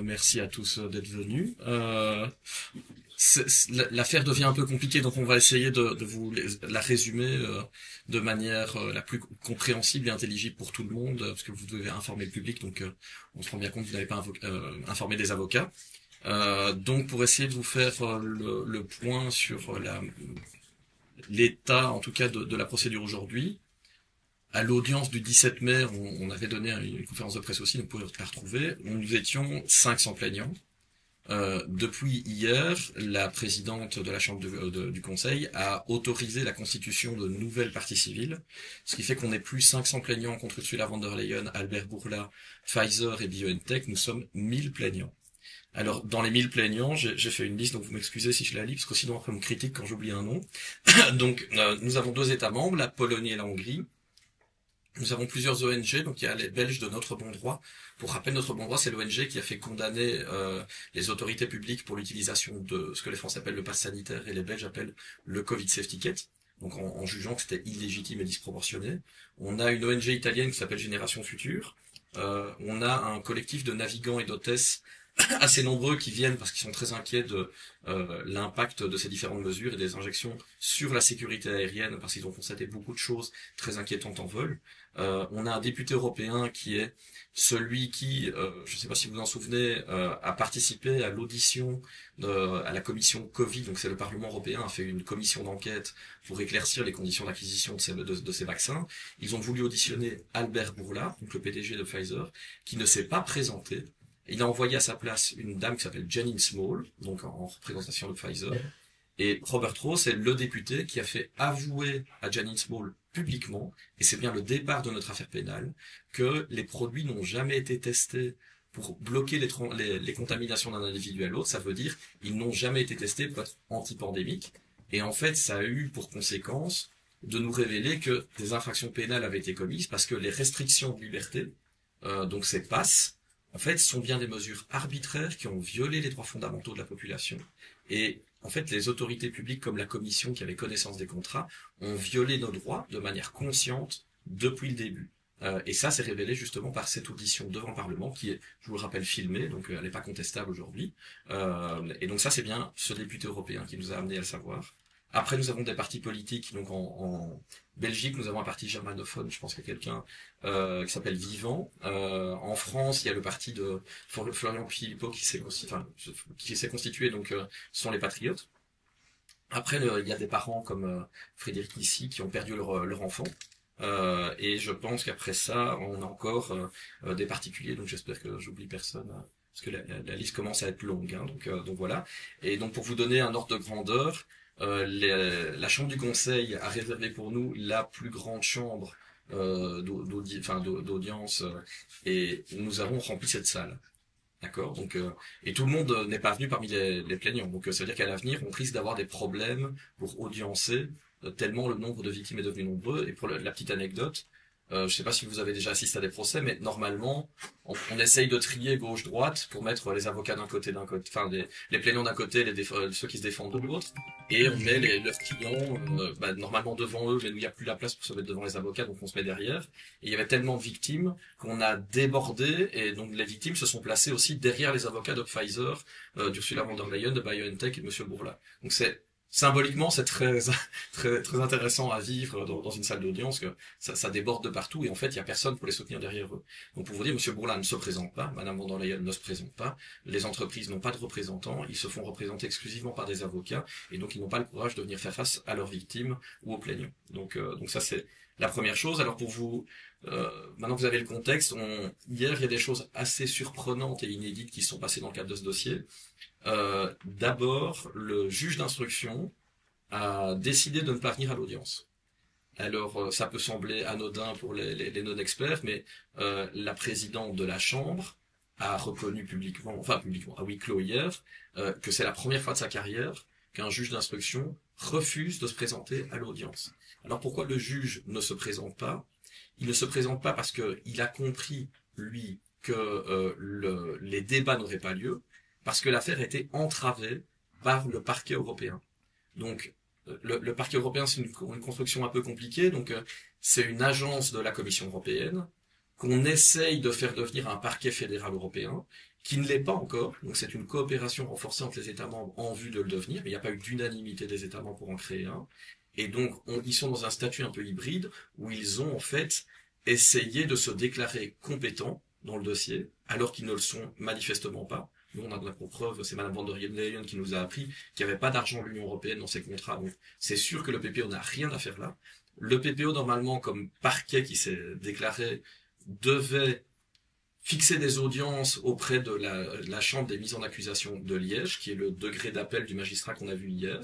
Merci à tous d'être venus. L'affaire devient un peu compliquée, donc on va essayer de vous la résumer de manière la plus compréhensible et intelligible pour tout le monde, parce que vous devez informer le public, donc on se rend bien compte que vous n'avez pas informé des avocats. Donc pour essayer de vous faire le point sur l'état, en tout cas, de la procédure aujourd'hui. À l'audience du 17 mai, on avait donné une conférence de presse aussi, donc vous pouvez la retrouver. Nous étions 500 plaignants. Depuis hier, la présidente de la Chambre du Conseil a autorisé la constitution de nouvelles parties civiles, ce qui fait qu'on n'est plus 500 plaignants contre Ursula von der Leyen, Albert Bourla, Pfizer et BioNTech, nous sommes 1000 plaignants. Alors, dans les 1000 plaignants, j'ai fait une liste, donc vous m'excusez si je la lis, parce que sinon après on me critique quand j'oublie un nom. Donc, nous avons 2 États membres, la Pologne et la Hongrie. Nous avons plusieurs ONG, donc il y a les Belges de Notre Bon Droit. Pour rappel, Notre Bon Droit, c'est l'ONG qui a fait condamner les autorités publiques pour l'utilisation de ce que les Français appellent le pass sanitaire et les Belges appellent le Covid Safety Kit, donc en jugeant que c'était illégitime et disproportionné. On a une ONG italienne qui s'appelle Génération Future. On a un collectif de navigants et d'hôtesses assez nombreux qui viennent parce qu'ils sont très inquiets de l'impact de ces différentes mesures et des injections sur la sécurité aérienne, parce qu'ils ont constaté beaucoup de choses très inquiétantes en vol. On a un député européen qui est celui qui, je ne sais pas si vous vous en souvenez, a participé à l'audition à la commission Covid, donc c'est le Parlement européen, a fait une commission d'enquête pour éclaircir les conditions d'acquisition de ces vaccins. Ils ont voulu auditionner Albert Bourla, donc le PDG de Pfizer, qui ne s'est pas présenté. Il a envoyé à sa place une dame qui s'appelle Janine Small, donc en représentation de Pfizer. Et Robert Ross est le député qui a fait avouer à Janine Small publiquement, et c'est bien le départ de notre affaire pénale, que les produits n'ont jamais été testés pour bloquer les contaminations d'un individu à l'autre. Ça veut dire ils n'ont jamais été testés pour être antipandémiques. Et en fait, ça a eu pour conséquence de nous révéler que des infractions pénales avaient été commises parce que les restrictions de liberté, donc ces passes, en fait, sont bien des mesures arbitraires qui ont violé les droits fondamentaux de la population. Et en fait, les autorités publiques comme la Commission qui avait connaissance des contrats ont violé nos droits de manière consciente depuis le début. Et ça, c'est révélé justement par cette audition devant le Parlement qui est, je vous le rappelle, filmée, donc elle n'est pas contestable aujourd'hui. Et donc ça, c'est bien ce député européen qui nous a amené à le savoir. Après, nous avons des partis politiques. Donc en Belgique, nous avons un parti germanophone, je pense qu'il y a quelqu'un qui s'appelle Vivant. En France, il y a le parti de Florian Philippot qui s'est constitué, donc ce sont les Patriotes. Après, il y a des parents comme Frédéric Nissi qui ont perdu leur enfant. Et je pense qu'après ça, on a encore des particuliers, donc j'espère que j'oublie personne. Parce que la liste commence à être longue, hein, donc voilà. Et donc pour vous donner un ordre de grandeur, la Chambre du Conseil a réservé pour nous la plus grande chambre d'audience, et nous avons rempli cette salle. D'accord, donc et tout le monde n'est pas venu parmi les plaignants. Donc ça veut dire qu'à l'avenir, on risque d'avoir des problèmes pour audiencer tellement le nombre de victimes est devenu nombreux. Et pour la petite anecdote, je ne sais pas si vous avez déjà assisté à des procès, mais normalement, on essaye de trier gauche-droite pour mettre les avocats d'un côté, enfin les plaignants d'un côté, ceux qui se défendent de l'autre, et on met leurs clients normalement devant eux, mais nous il n'y a plus la place pour se mettre devant les avocats, donc on se met derrière. Et il y avait tellement de victimes qu'on a débordé, et donc les victimes se sont placées aussi derrière les avocats de Pfizer, d'Ursula von der Leyen, de BioNTech et de Monsieur Bourla. Donc symboliquement, c'est très, très, très intéressant à vivre dans une salle d'audience, que ça déborde de partout, et en fait, il y a personne pour les soutenir derrière eux. Donc, pour vous dire, Monsieur Bourla ne se présente pas, Madame von der Leyen ne se présente pas, les entreprises n'ont pas de représentants, ils se font représenter exclusivement par des avocats, et donc ils n'ont pas le courage de venir faire face à leurs victimes ou aux plaignants. Donc ça, c'est la première chose. Alors, pour vous, maintenant que vous avez le contexte, hier, il y a des choses assez surprenantes et inédites qui se sont passées dans le cadre de ce dossier. D'abord, le juge d'instruction a décidé de ne pas venir à l'audience. Alors, ça peut sembler anodin pour les non-experts, mais la présidente de la Chambre a reconnu publiquement, à huis clos hier, que c'est la première fois de sa carrière qu'un juge d'instruction refuse de se présenter à l'audience. Alors, pourquoi le juge ne se présente pas? Il ne se présente pas parce qu'il a compris, lui, que les débats n'auraient pas lieu, parce que l'affaire était entravée par le parquet européen. Donc, le parquet européen, c'est une construction un peu compliquée. Donc, c'est une agence de la Commission européenne qu'on essaye de faire devenir un parquet fédéral européen, qui ne l'est pas encore. Donc c'est une coopération renforcée entre les États membres en vue de le devenir. Il n'y a pas eu d'unanimité des États membres pour en créer un. Et donc ils sont dans un statut un peu hybride où ils ont en fait essayé de se déclarer compétents dans le dossier, alors qu'ils ne le sont manifestement pas. Nous, on a de la preuve, c'est Madame von der Leyen qui nous a appris qu'il n'y avait pas d'argent de l'Union européenne dans ces contrats. Donc, c'est sûr que le PPO n'a rien à faire là. Le PPO, normalement, comme parquet qui s'est déclaré, devait fixer des audiences auprès de la chambre des mises en accusation de Liège, qui est le degré d'appel du magistrat qu'on a vu hier.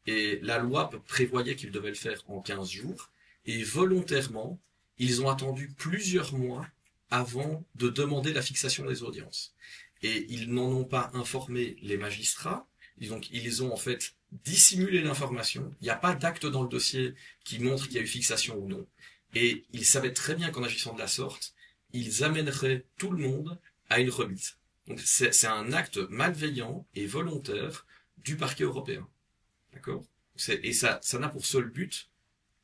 Et la loi prévoyait qu'il devait le faire en 15 jours. Et volontairement, ils ont attendu plusieurs mois avant de demander la fixation des audiences. Et ils n'en ont pas informé les magistrats. Donc, ils ont en fait dissimulé l'information. Il n'y a pas d'acte dans le dossier qui montre qu'il y a eu fixation ou non. Et ils savaient très bien qu'en agissant de la sorte, ils amèneraient tout le monde à une remise. Donc, c'est un acte malveillant et volontaire du parquet européen. D'accord? Et ça n'a pour seul but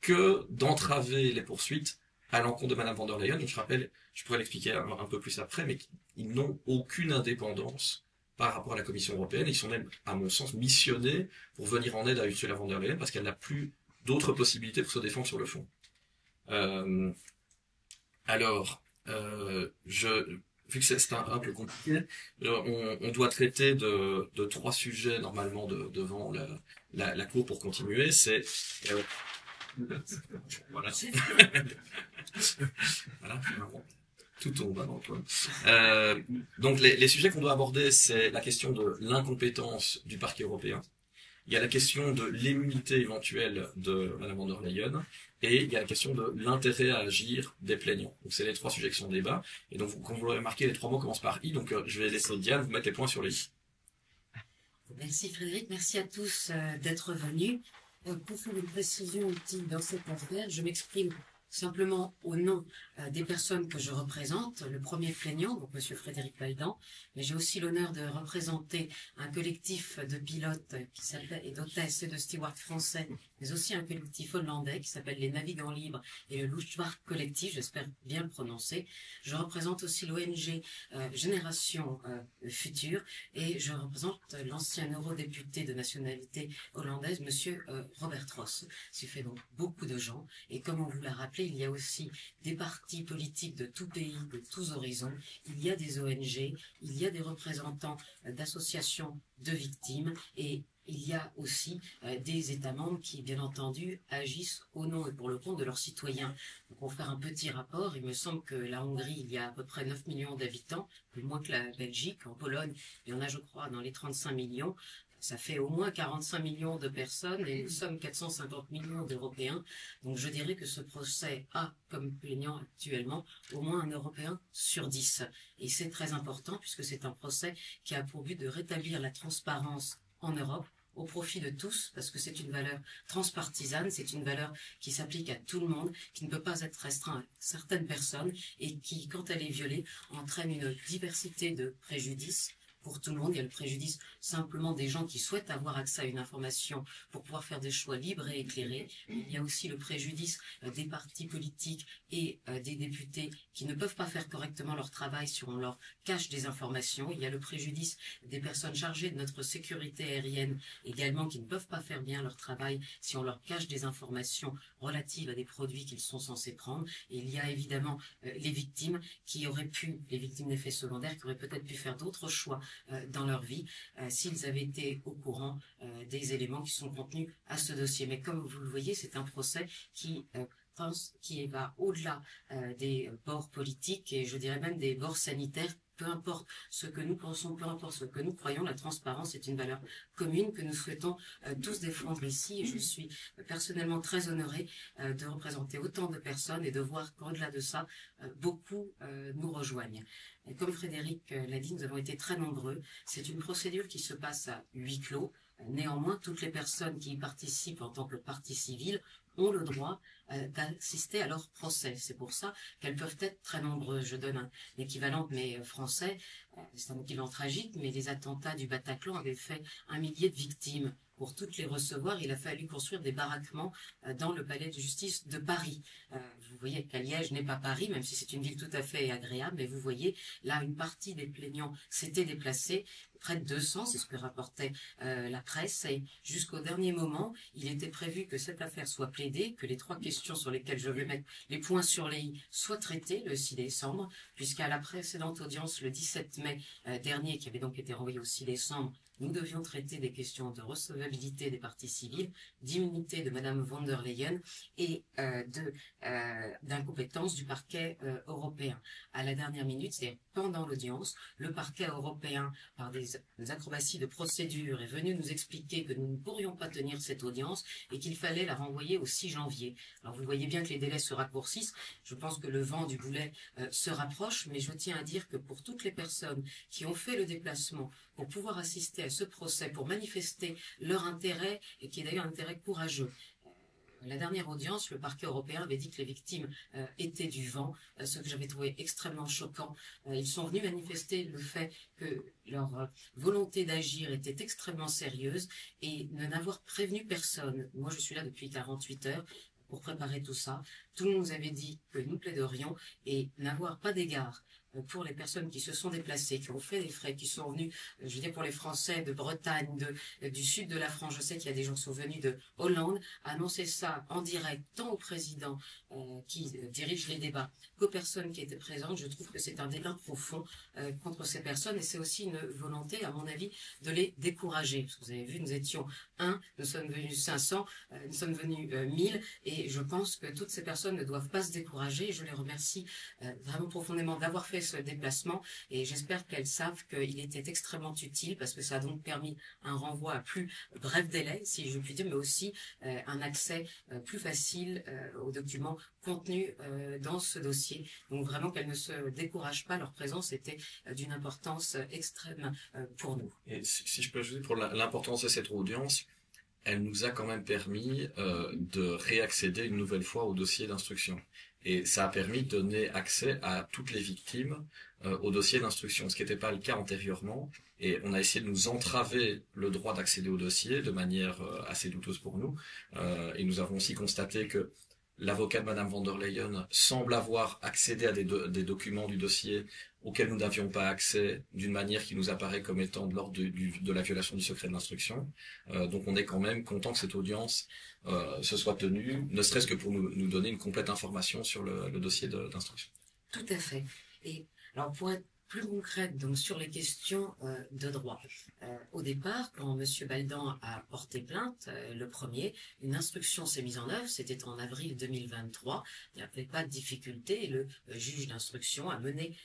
que d'entraver les poursuites à l'encontre de Madame von der Leyen. Donc, je rappelle, je pourrais l'expliquer un peu plus après, mais ils n'ont aucune indépendance par rapport à la Commission européenne. Ils sont même, à mon sens, missionnés pour venir en aide à Ursula von der Leyen parce qu'elle n'a plus d'autres possibilités pour se défendre sur le fond. Vu que c'est un peu compliqué, on doit traiter de trois sujets normalement devant la Cour pour continuer. C'est voilà. Voilà, tout tombe avant toi. Donc les sujets qu'on doit aborder, c'est la question de l'incompétence du parquet européen. Il y a la question de l'immunité éventuelle de Madame von der Leyen, et il y a la question de l'intérêt à agir des plaignants. Donc c'est les trois sujets qui sont en débat. Et donc, comme vous l'aurez remarqué, les trois mots commencent par I, donc je vais laisser Diane vous mettre les points sur les I. Merci Frédéric, merci à tous d'être venus. Pour faire une précision utile dans cette affaire, je m'exprime simplement au nom des personnes que je représente, le premier plaignant, donc Monsieur Frédéric Valdan, mais j'ai aussi l'honneur de représenter un collectif de pilotes qui s'appelle, et d'hôtesses et de stewards français, mais aussi un collectif hollandais qui s'appelle les Navigants Libres et le Luchtvaart Collectif, j'espère bien le prononcer. Je représente aussi l'ONG Génération Future et je représente l'ancien eurodéputé de nationalité hollandaise, Monsieur Robert Ross. Ce fait donc beaucoup de gens et comme on vous l'a rappelé, il y a aussi des partis politiques de tout pays, de tous horizons. Il y a des ONG, il y a des représentants d'associations de victimes et il y a aussi des États membres qui, bien entendu, agissent au nom et pour le compte de leurs citoyens. Donc, pour faire un petit rapport, il me semble que la Hongrie, il y a à peu près 9 millions d'habitants, plus moins que la Belgique. En Pologne, il y en a, je crois, dans les 35 millions. Ça fait au moins 45 millions de personnes et nous sommes 450 millions d'Européens. Donc je dirais que ce procès a comme plaignant actuellement au moins un Européen sur 10. Et c'est très important puisque c'est un procès qui a pour but de rétablir la transparence en Europe au profit de tous, parce que c'est une valeur transpartisane, c'est une valeur qui s'applique à tout le monde, qui ne peut pas être restreinte à certaines personnes et qui, quand elle est violée, entraîne une diversité de préjudices pour tout le monde. Il y a le préjudice simplement des gens qui souhaitent avoir accès à une information pour pouvoir faire des choix libres et éclairés. Il y a aussi le préjudice des partis politiques et des députés qui ne peuvent pas faire correctement leur travail si on leur cache des informations. Il y a le préjudice des personnes chargées de notre sécurité aérienne également qui ne peuvent pas faire bien leur travail si on leur cache des informations relatives à des produits qu'ils sont censés prendre. Et il y a évidemment les victimes qui auraient pu, les victimes d'effets secondaires, qui auraient peut-être pu faire d'autres choix dans leur vie s'ils avaient été au courant des éléments qui sont contenus à ce dossier. Mais comme vous le voyez, c'est un procès qui va au-delà des bords politiques et je dirais même des bords sanitaires. Peu importe ce que nous pensons, peu importe ce que nous croyons, la transparence est une valeur commune que nous souhaitons tous défendre ici. Et je suis personnellement très honorée de représenter autant de personnes et de voir qu'au-delà de ça, beaucoup nous rejoignent. Et comme Frédéric l'a dit, nous avons été très nombreux. C'est une procédure qui se passe à huis clos. Néanmoins, toutes les personnes qui y participent en tant que partie civile ont le droit d'assister à leur procès. C'est pour ça qu'elles peuvent être très nombreuses. Je donne un équivalent mais français. C'est un équivalent tragique, mais les attentats du Bataclan avaient fait 1 millier de victimes. Pour toutes les recevoir, il a fallu construire des baraquements dans le palais de justice de Paris. vous voyez qu'à Liège n'est pas Paris, même si c'est une ville tout à fait agréable, mais vous voyez, là, une partie des plaignants s'était déplacée, près de 200, c'est ce que rapportait la presse, et jusqu'au dernier moment, il était prévu que cette affaire soit plaidée, que les 3 questions sur lesquelles je vais mettre les points sur les i soient traitées le 6 décembre, puisqu'à la précédente audience, le 17 mai dernier, qui avait donc été renvoyée au 6 décembre, nous devions traiter des questions de recevabilité des parties civiles, d'immunité de Madame von der Leyen et d'incompétence du parquet européen. À la dernière minute, c'est-à-dire pendant l'audience, le parquet européen, par des acrobaties de procédure, est venu nous expliquer que nous ne pourrions pas tenir cette audience et qu'il fallait la renvoyer au 6 janvier. Alors vous voyez bien que les délais se raccourcissent. Je pense que le vent du boulet se rapproche, mais je tiens à dire que pour toutes les personnes qui ont fait le déplacement pour pouvoir assister à ce procès, pour manifester leur intérêt, et qui est d'ailleurs un intérêt courageux. La dernière audience, le parquet européen avait dit que les victimes étaient du vent, ce que j'avais trouvé extrêmement choquant. Ils sont venus manifester le fait que leur volonté d'agir était extrêmement sérieuse et de n'avoir prévenu personne. Moi, je suis là depuis 48 heures pour préparer tout ça. Tout le monde nous avait dit que nous plaiderions et n'avoir pas d'égard pour les personnes qui se sont déplacées, qui ont fait des frais, qui sont venus, je veux dire pour les Français de Bretagne, du sud de la France, je sais qu'il y a des gens qui sont venus de Hollande, annoncer ça en direct, tant au président qui dirige les débats, qu'aux personnes qui étaient présentes. Je trouve que c'est un dédain profond contre ces personnes et c'est aussi une volonté, à mon avis, de les décourager. Parce que vous avez vu, nous étions 1, nous sommes venus 500, nous sommes venus 1000 et je pense que toutes ces personnes ne doivent pas se décourager et je les remercie vraiment profondément d'avoir fait ce déplacement et j'espère qu'elles savent qu'il était extrêmement utile parce que ça a donc permis un renvoi à plus bref délai, si je puis dire, mais aussi un accès plus facile aux documents contenus dans ce dossier. Donc vraiment qu'elles ne se découragent pas, leur présence était d'une importance extrême pour nous. Et si je peux ajouter pour l'importance de cette audience, elle nous a quand même permis de réaccéder une nouvelle fois au dossier d'instruction. Et ça a permis de donner accès à toutes les victimes au dossier d'instruction, ce qui n'était pas le cas antérieurement. Et on a essayé de nous entraver le droit d'accéder au dossier de manière assez douteuse pour nous. Et nous avons aussi constaté que l'avocat de Madame von der Leyen semble avoir accédé à des documents du dossier auxquels nous n'avions pas accès d'une manière qui nous apparaît comme étant de l'ordre de la violation du secret de l'instruction. Donc on est quand même content que cette audience se soit tenue, ne serait-ce que pour nous donner une complète information sur le dossier d'instruction. Tout à fait. Et alors pour être plus concrète donc sur les questions de droit. Au départ, quand M. Baldan a porté plainte, le premier, une instruction s'est mise en œuvre, c'était en avril 2023, il n'y avait pas de difficulté et le juge d'instruction a mené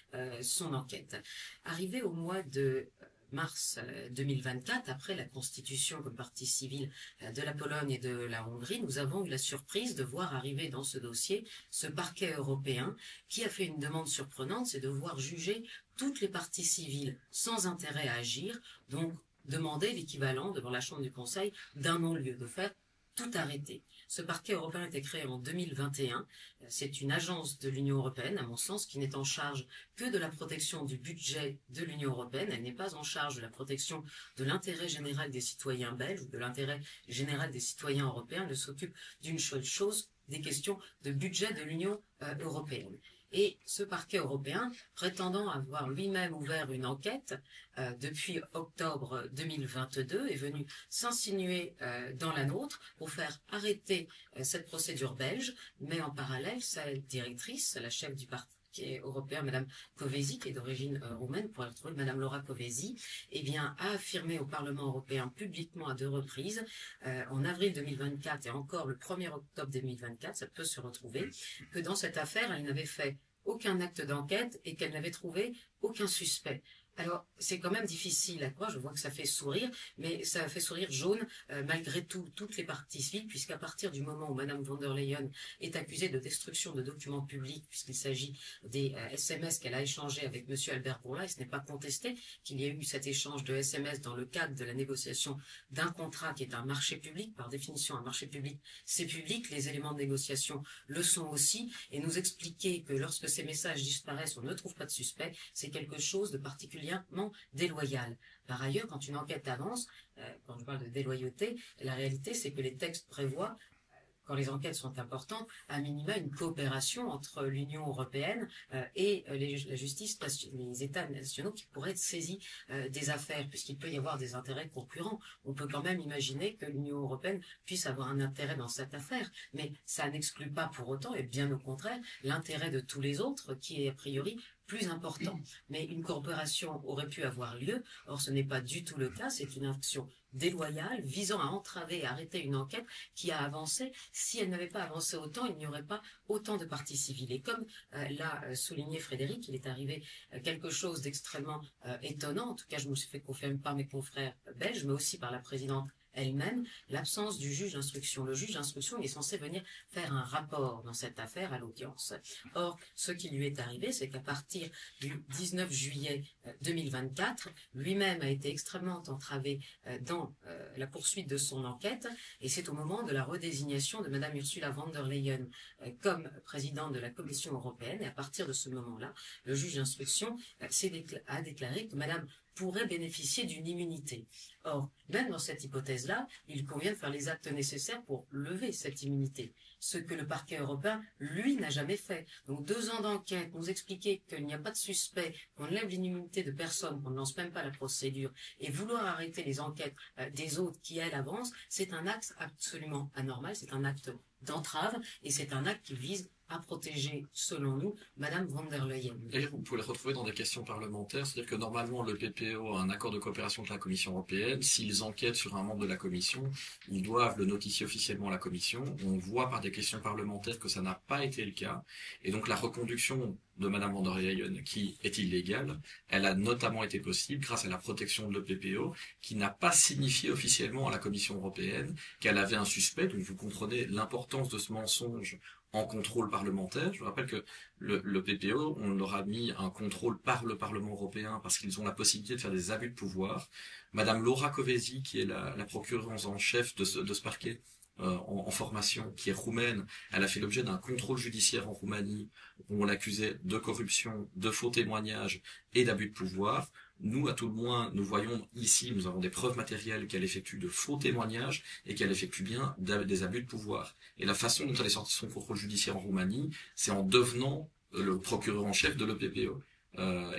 son enquête. Arrivé au mois de mars 2024, après la constitution comme partie civile de la Pologne et de la Hongrie, nous avons eu la surprise de voir arriver dans ce dossier ce parquet européen qui a fait une demande surprenante, c'est de voir juger toutes les parties civiles sans intérêt à agir, donc demander l'équivalent devant la Chambre du Conseil d'un non-lieu, de faire tout arrêter. Ce parquet européen a été créé en 2021. C'est une agence de l'Union européenne, à mon sens, qui n'est en charge que de la protection du budget de l'Union européenne. Elle n'est pas en charge de la protection de l'intérêt général des citoyens belges ou de l'intérêt général des citoyens européens. Elle s'occupe d'une seule chose, des questions de budget de l'Union européenne. Et ce parquet européen, prétendant avoir lui-même ouvert une enquête depuis octobre 2022, est venu s'insinuer dans la nôtre pour faire arrêter cette procédure belge, mais en parallèle, sa directrice, la chef du parquet européen, Madame Kövesi, qui est d'origine roumaine, pour retrouver Madame Laura Kövesi, eh bien, a affirmé au Parlement européen publiquement à 2 reprises, en avril 2024 et encore le 1er octobre 2024, ça peut se retrouver, que dans cette affaire, elle n'avait fait aucun acte d'enquête et qu'elle n'avait trouvé aucun suspect. Alors, c'est quand même difficile à croire, je vois que ça fait sourire, mais ça fait sourire jaune malgré tout, toutes les parties civiles, puisqu'à partir du moment où Madame von der Leyen est accusée de destruction de documents publics, puisqu'il s'agit des SMS qu'elle a échangés avec Monsieur Albert Bourla, et ce n'est pas contesté qu'il y ait eu cet échange de SMS dans le cadre de la négociation d'un contrat qui est un marché public, par définition un marché public, c'est public, les éléments de négociation le sont aussi, et nous expliquer que lorsque ces messages disparaissent, on ne trouve pas de suspect, c'est quelque chose de particulièrement déloyal. Par ailleurs, quand une enquête avance, quand je parle de déloyauté, la réalité c'est que les textes prévoient quand les enquêtes sont importantes, à minima une coopération entre l'Union européenne et la justice, les États nationaux qui pourraient être saisis des affaires, puisqu'il peut y avoir des intérêts concurrents. On peut quand même imaginer que l'Union européenne puisse avoir un intérêt dans cette affaire, mais ça n'exclut pas pour autant, et bien au contraire, l'intérêt de tous les autres qui est a priori plus important. Mais une coopération aurait pu avoir lieu, or ce n'est pas du tout le cas, c'est une action déloyale visant à entraver et arrêter une enquête qui a avancé. Si elle n'avait pas avancé autant, il n'y aurait pas autant de parties civiles. Et comme l'a souligné Frédéric, il est arrivé quelque chose d'extrêmement étonnant, en tout cas je me suis fait confirmer par mes confrères belges, mais aussi par la présidente elle-même, l'absence du juge d'instruction. Le juge d'instruction, il est censé venir faire un rapport dans cette affaire à l'audience. Or, ce qui lui est arrivé, c'est qu'à partir du 19 juillet 2024, lui-même a été extrêmement entravé dans la poursuite de son enquête, et c'est au moment de la redésignation de Madame Ursula von der Leyen comme présidente de la Commission européenne, et à partir de ce moment-là, le juge d'instruction a déclaré que Madame pourrait bénéficier d'une immunité. Or, même dans cette hypothèse-là, il convient de faire les actes nécessaires pour lever cette immunité, ce que le parquet européen, lui, n'a jamais fait. Donc 2 ans d'enquête, nous expliquer qu'il n'y a pas de suspect, qu'on lève l'immunité de personne, qu'on ne lance même pas la procédure, et vouloir arrêter les enquêtes des autres qui, elles, avancent, c'est un acte absolument anormal, c'est un acte d'entrave, et c'est un acte qui vise à protéger, selon nous, Madame von der Leyen. Et vous pouvez le retrouver dans des questions parlementaires, c'est-à-dire que normalement le PPO a un accord de coopération avec la Commission européenne. S'ils enquêtent sur un membre de la Commission, ils doivent le notifier officiellement à la Commission. On voit par des questions parlementaires que ça n'a pas été le cas. Et donc la reconduction de Madame von der Leyen, qui est illégale, elle a notamment été possible grâce à la protection de l'EPPO, qui n'a pas signifié officiellement à la Commission européenne qu'elle avait un suspect. Donc vous comprenez l'importance de ce mensonge en contrôle parlementaire. Je vous rappelle que le PPO, on leur a mis un contrôle par le Parlement européen parce qu'ils ont la possibilité de faire des abus de pouvoir. Madame Laura Kövesi, qui est la procureure en chef de ce parquet en formation, qui est roumaine, elle a fait l'objet d'un contrôle judiciaire en Roumanie où on l'accusait de corruption, de faux témoignages et d'abus de pouvoir. Nous, à tout le moins, nous voyons ici, nous avons des preuves matérielles qu'elle effectue de faux témoignages et qu'elle effectue bien des abus de pouvoir. Et la façon dont elle est sortie de son contrôle judiciaire en Roumanie, c'est en devenant le procureur en chef de l'EPPO.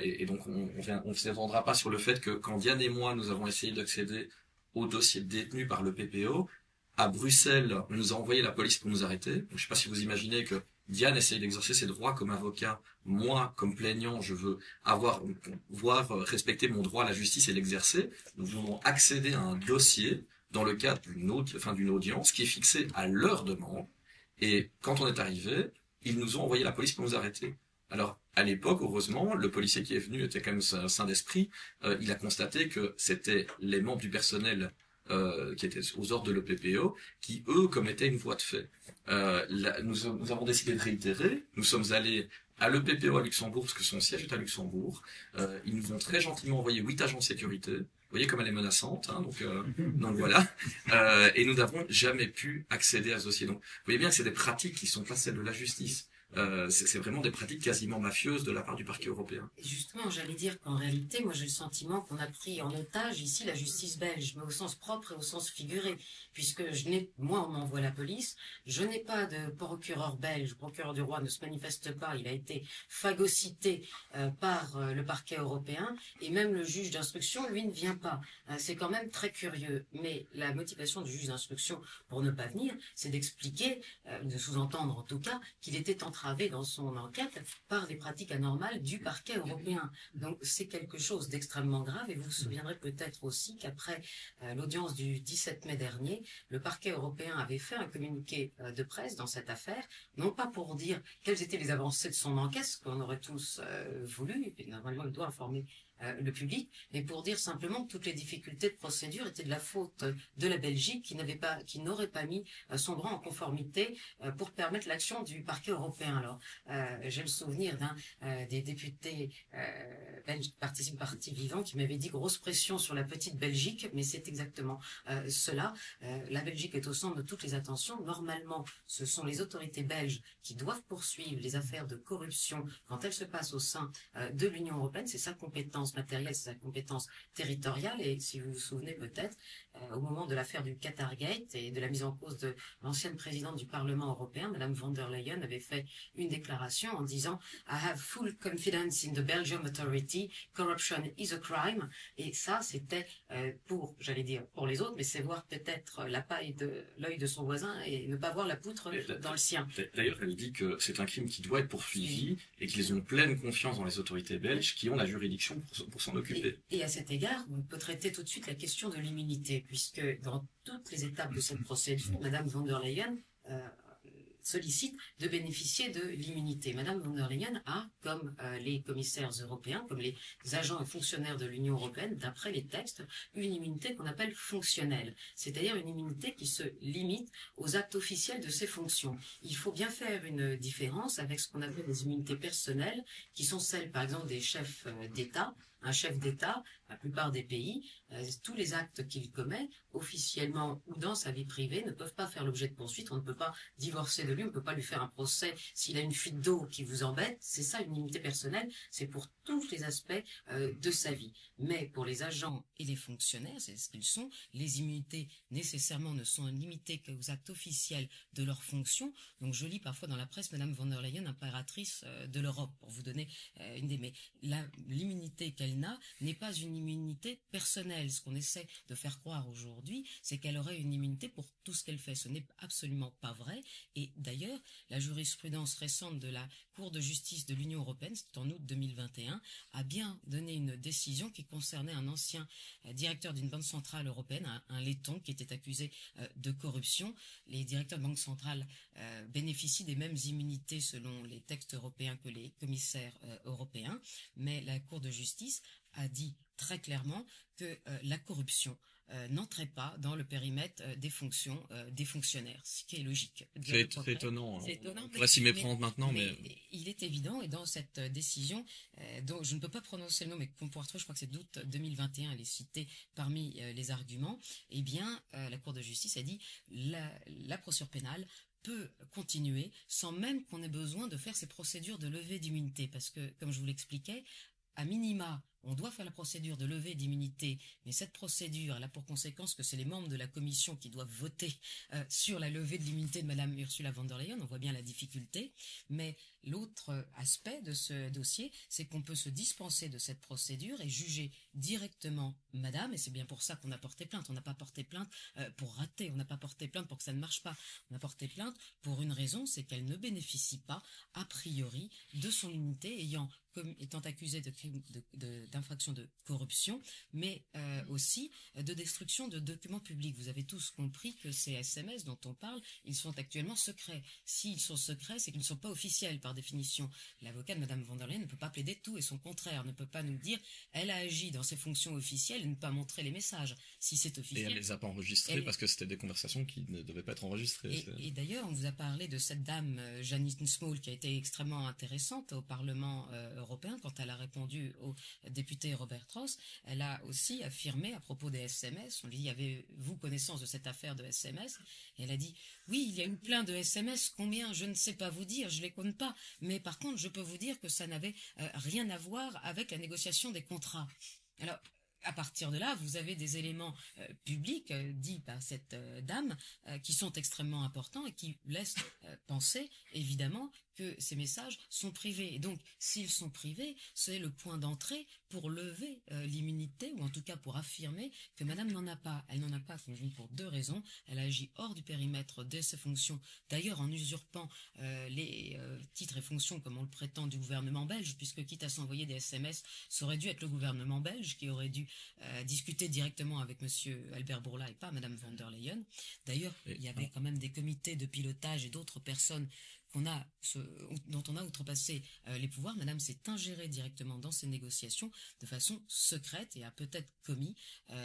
Et donc, on ne s'étendra pas sur le fait que quand Diane et moi, nous avons essayé d'accéder au dossier de détenu par le PPO, à Bruxelles, on nous a envoyé la police pour nous arrêter. Donc, je ne sais pas si vous imaginez que Diane essaye d'exercer ses droits comme avocat. Moi, comme plaignant, je veux voir respecter mon droit à la justice et l'exercer. Nous voulons accéder à un dossier dans le cadre d'une audience qui est fixée à leur demande. Et quand on est arrivé, ils nous ont envoyé la police pour nous arrêter. Alors, à l'époque, heureusement, le policier qui est venu était quand même sain d'esprit. Il a constaté que c'était les membres du personnel qui étaient aux ordres de l'EPPO, qui, eux, commettaient une voie de fait. Nous avons décidé de réitérer. Nous sommes allés à l'EPPO à Luxembourg, parce que son siège est à Luxembourg. Ils nous ont très gentiment envoyé 8 agents de sécurité. Vous voyez comme elle est menaçante, hein, donc voilà. Et nous n'avons jamais pu accéder à ce dossier. Donc, vous voyez bien que c'est des pratiques qui sont pas celles de la justice. C'est vraiment des pratiques quasiment mafieuses de la part du parquet européen. Et justement, j'allais dire qu'en réalité, moi j'ai le sentiment qu'on a pris en otage ici la justice belge, mais au sens propre et au sens figuré, puisque moi on m'envoie la police, je n'ai pas de procureur belge, le procureur du roi ne se manifeste pas, il a été phagocyté par le parquet européen, et même le juge d'instruction, lui, ne vient pas. C'est quand même très curieux, mais la motivation du juge d'instruction pour ne pas venir, c'est d'expliquer, de sous-entendre en tout cas, qu'il était entravé dans son enquête par des pratiques anormales du parquet européen. Donc c'est quelque chose d'extrêmement grave, et vous vous souviendrez peut-être aussi qu'après l'audience du 17 mai dernier, le parquet européen avait fait un communiqué de presse dans cette affaire, non pas pour dire quelles étaient les avancées de son enquête, ce qu'on aurait tous voulu, et normalement il doit informer le public, mais pour dire simplement que toutes les difficultés de procédure étaient de la faute de la Belgique qui n'aurait pas mis son droit en conformité pour permettre l'action du parquet européen. Alors, j'ai le souvenir des députés belges parti vivant qui m'avait dit grosse pression sur la petite Belgique, mais c'est exactement cela. La Belgique est au centre de toutes les attentions. Normalement, ce sont les autorités belges qui doivent poursuivre les affaires de corruption quand elles se passent au sein de l'Union européenne. C'est sa compétence compétence matérielle, c'est sa compétence territoriale. Et si vous vous souvenez peut-être, au moment de l'affaire du Qatargate et de la mise en cause de l'ancienne présidente du Parlement européen, Madame von der Leyen, avait fait une déclaration en disant « I have full confidence in the Belgium authority, corruption is a crime ». Et ça, c'était pour, j'allais dire, pour les autres, mais c'est voir peut-être la paille de l'œil de son voisin et ne pas voir la poutre dans le sien. D'ailleurs, elle dit que c'est un crime qui doit être poursuivi et qu'ils ont pleine confiance dans les autorités belges qui ont la juridiction pour s'en occuper. Et à cet égard, on peut traiter tout de suite la question de l'immunité, puisque dans toutes les étapes de cette procédure, Madame von der Leyen sollicite de bénéficier de l'immunité. Madame von der Leyen a, comme les commissaires européens, comme les agents et fonctionnaires de l'Union européenne, d'après les textes, une immunité qu'on appelle fonctionnelle, c'est-à-dire une immunité qui se limite aux actes officiels de ses fonctions. Il faut bien faire une différence avec ce qu'on appelle les immunités personnelles, qui sont celles, par exemple, des chefs d'État. Un chef d'État, la plupart des pays, tous les actes qu'il commet, officiellement ou dans sa vie privée, ne peuvent pas faire l'objet de poursuites. On ne peut pas divorcer de lui, on ne peut pas lui faire un procès s'il a une fuite d'eau qui vous embête. C'est ça, une immunité personnelle, c'est pour tous les aspects de sa vie. Mais pour les agents et les fonctionnaires, c'est ce qu'ils sont, les immunités nécessairement ne sont limitées qu'aux actes officiels de leurs fonctions. Donc je lis parfois dans la presse Madame von der Leyen, impératrice de l'Europe, pour vous donner une des... Mais l'immunité qu'elle n'a n'est pas une immunité personnelle. Ce qu'on essaie de faire croire aujourd'hui, c'est qu'elle aurait une immunité pour tout ce qu'elle fait. Ce n'est absolument pas vrai. Et d'ailleurs, la jurisprudence récente de la Cour de justice de l'Union européenne, c'était en août 2021, a bien donné une décision qui concernait un ancien directeur d'une banque centrale européenne, un laiton qui était accusé de corruption. Les directeurs de banque centrale bénéficient des mêmes immunités selon les textes européens que les commissaires européens, mais la Cour de justice a dit très clairement que la corruption n'entrait pas dans le périmètre des fonctions des fonctionnaires, ce qui est logique. C'est étonnant. On pourrait s'y méprendre maintenant, mais... Il est évident, et dans cette décision, dont je ne peux pas prononcer le nom, mais qu'on pourra retrouver, je crois que c'est d'août 2021, elle est citée parmi les arguments, eh bien, la Cour de justice a dit la procédure pénale peut continuer sans même qu'on ait besoin de faire ces procédures de levée d'immunité, parce que, comme je vous l'expliquais, à minima, on doit faire la procédure de levée d'immunité, mais cette procédure elle a pour conséquence que c'est les membres de la commission qui doivent voter sur la levée de l'immunité de Madame Ursula von der Leyen. On voit bien la difficulté, mais l'autre aspect de ce dossier, c'est qu'on peut se dispenser de cette procédure et juger directement Madame, et c'est bien pour ça qu'on a porté plainte. On n'a pas porté plainte pour rater, on n'a pas porté plainte pour que ça ne marche pas. On a porté plainte pour une raison, c'est qu'elle ne bénéficie pas, a priori, de son immunité, étant accusée d'infraction de corruption, mais aussi de destruction de documents publics. Vous avez tous compris que ces SMS dont on parle, ils sont actuellement secrets. S'ils sont secrets, c'est qu'ils ne sont pas officiels par définition. L'avocat de Madame von der Leyen ne peut pas plaider tout et son contraire, ne peut pas nous dire elle a agi dans ses fonctions officielles et ne pas montrer les messages. Si c'est officiel... Et elle les a pas enregistrés parce que c'était des conversations qui ne devaient pas être enregistrées. Et d'ailleurs, on vous a parlé de cette dame, Janine Small, qui a été extrêmement intéressante au Parlement européen quand elle a répondu au député Robert Ross. Elle a aussi affirmé à propos des SMS, on lui dit, avez-vous connaissance de cette affaire de SMS? Et elle a dit, oui, il y a eu plein de SMS, combien, je ne sais pas vous dire, je les compte pas, mais par contre, je peux vous dire que ça n'avait rien à voir avec la négociation des contrats. Alors, à partir de là, vous avez des éléments publics dits par cette dame qui sont extrêmement importants et qui laissent penser, évidemment, que ces messages sont privés. Et donc, s'ils sont privés, c'est le point d'entrée pour lever l'immunité, ou en tout cas pour affirmer que Madame n'en a pas. Elle n'en a pas pour deux raisons. Elle agit hors du périmètre de ses fonctions, d'ailleurs en usurpant les titres et fonctions, comme on le prétend, du gouvernement belge, puisque quitte à s'envoyer des SMS, ça aurait dû être le gouvernement belge qui aurait dû discuter directement avec Monsieur Albert Bourla et pas Madame von der Leyen. D'ailleurs, il y avait quand même des comités de pilotage et d'autres personnes dont on a outrepassé les pouvoirs. Madame s'est ingérée directement dans ces négociations de façon secrète et a peut-être commis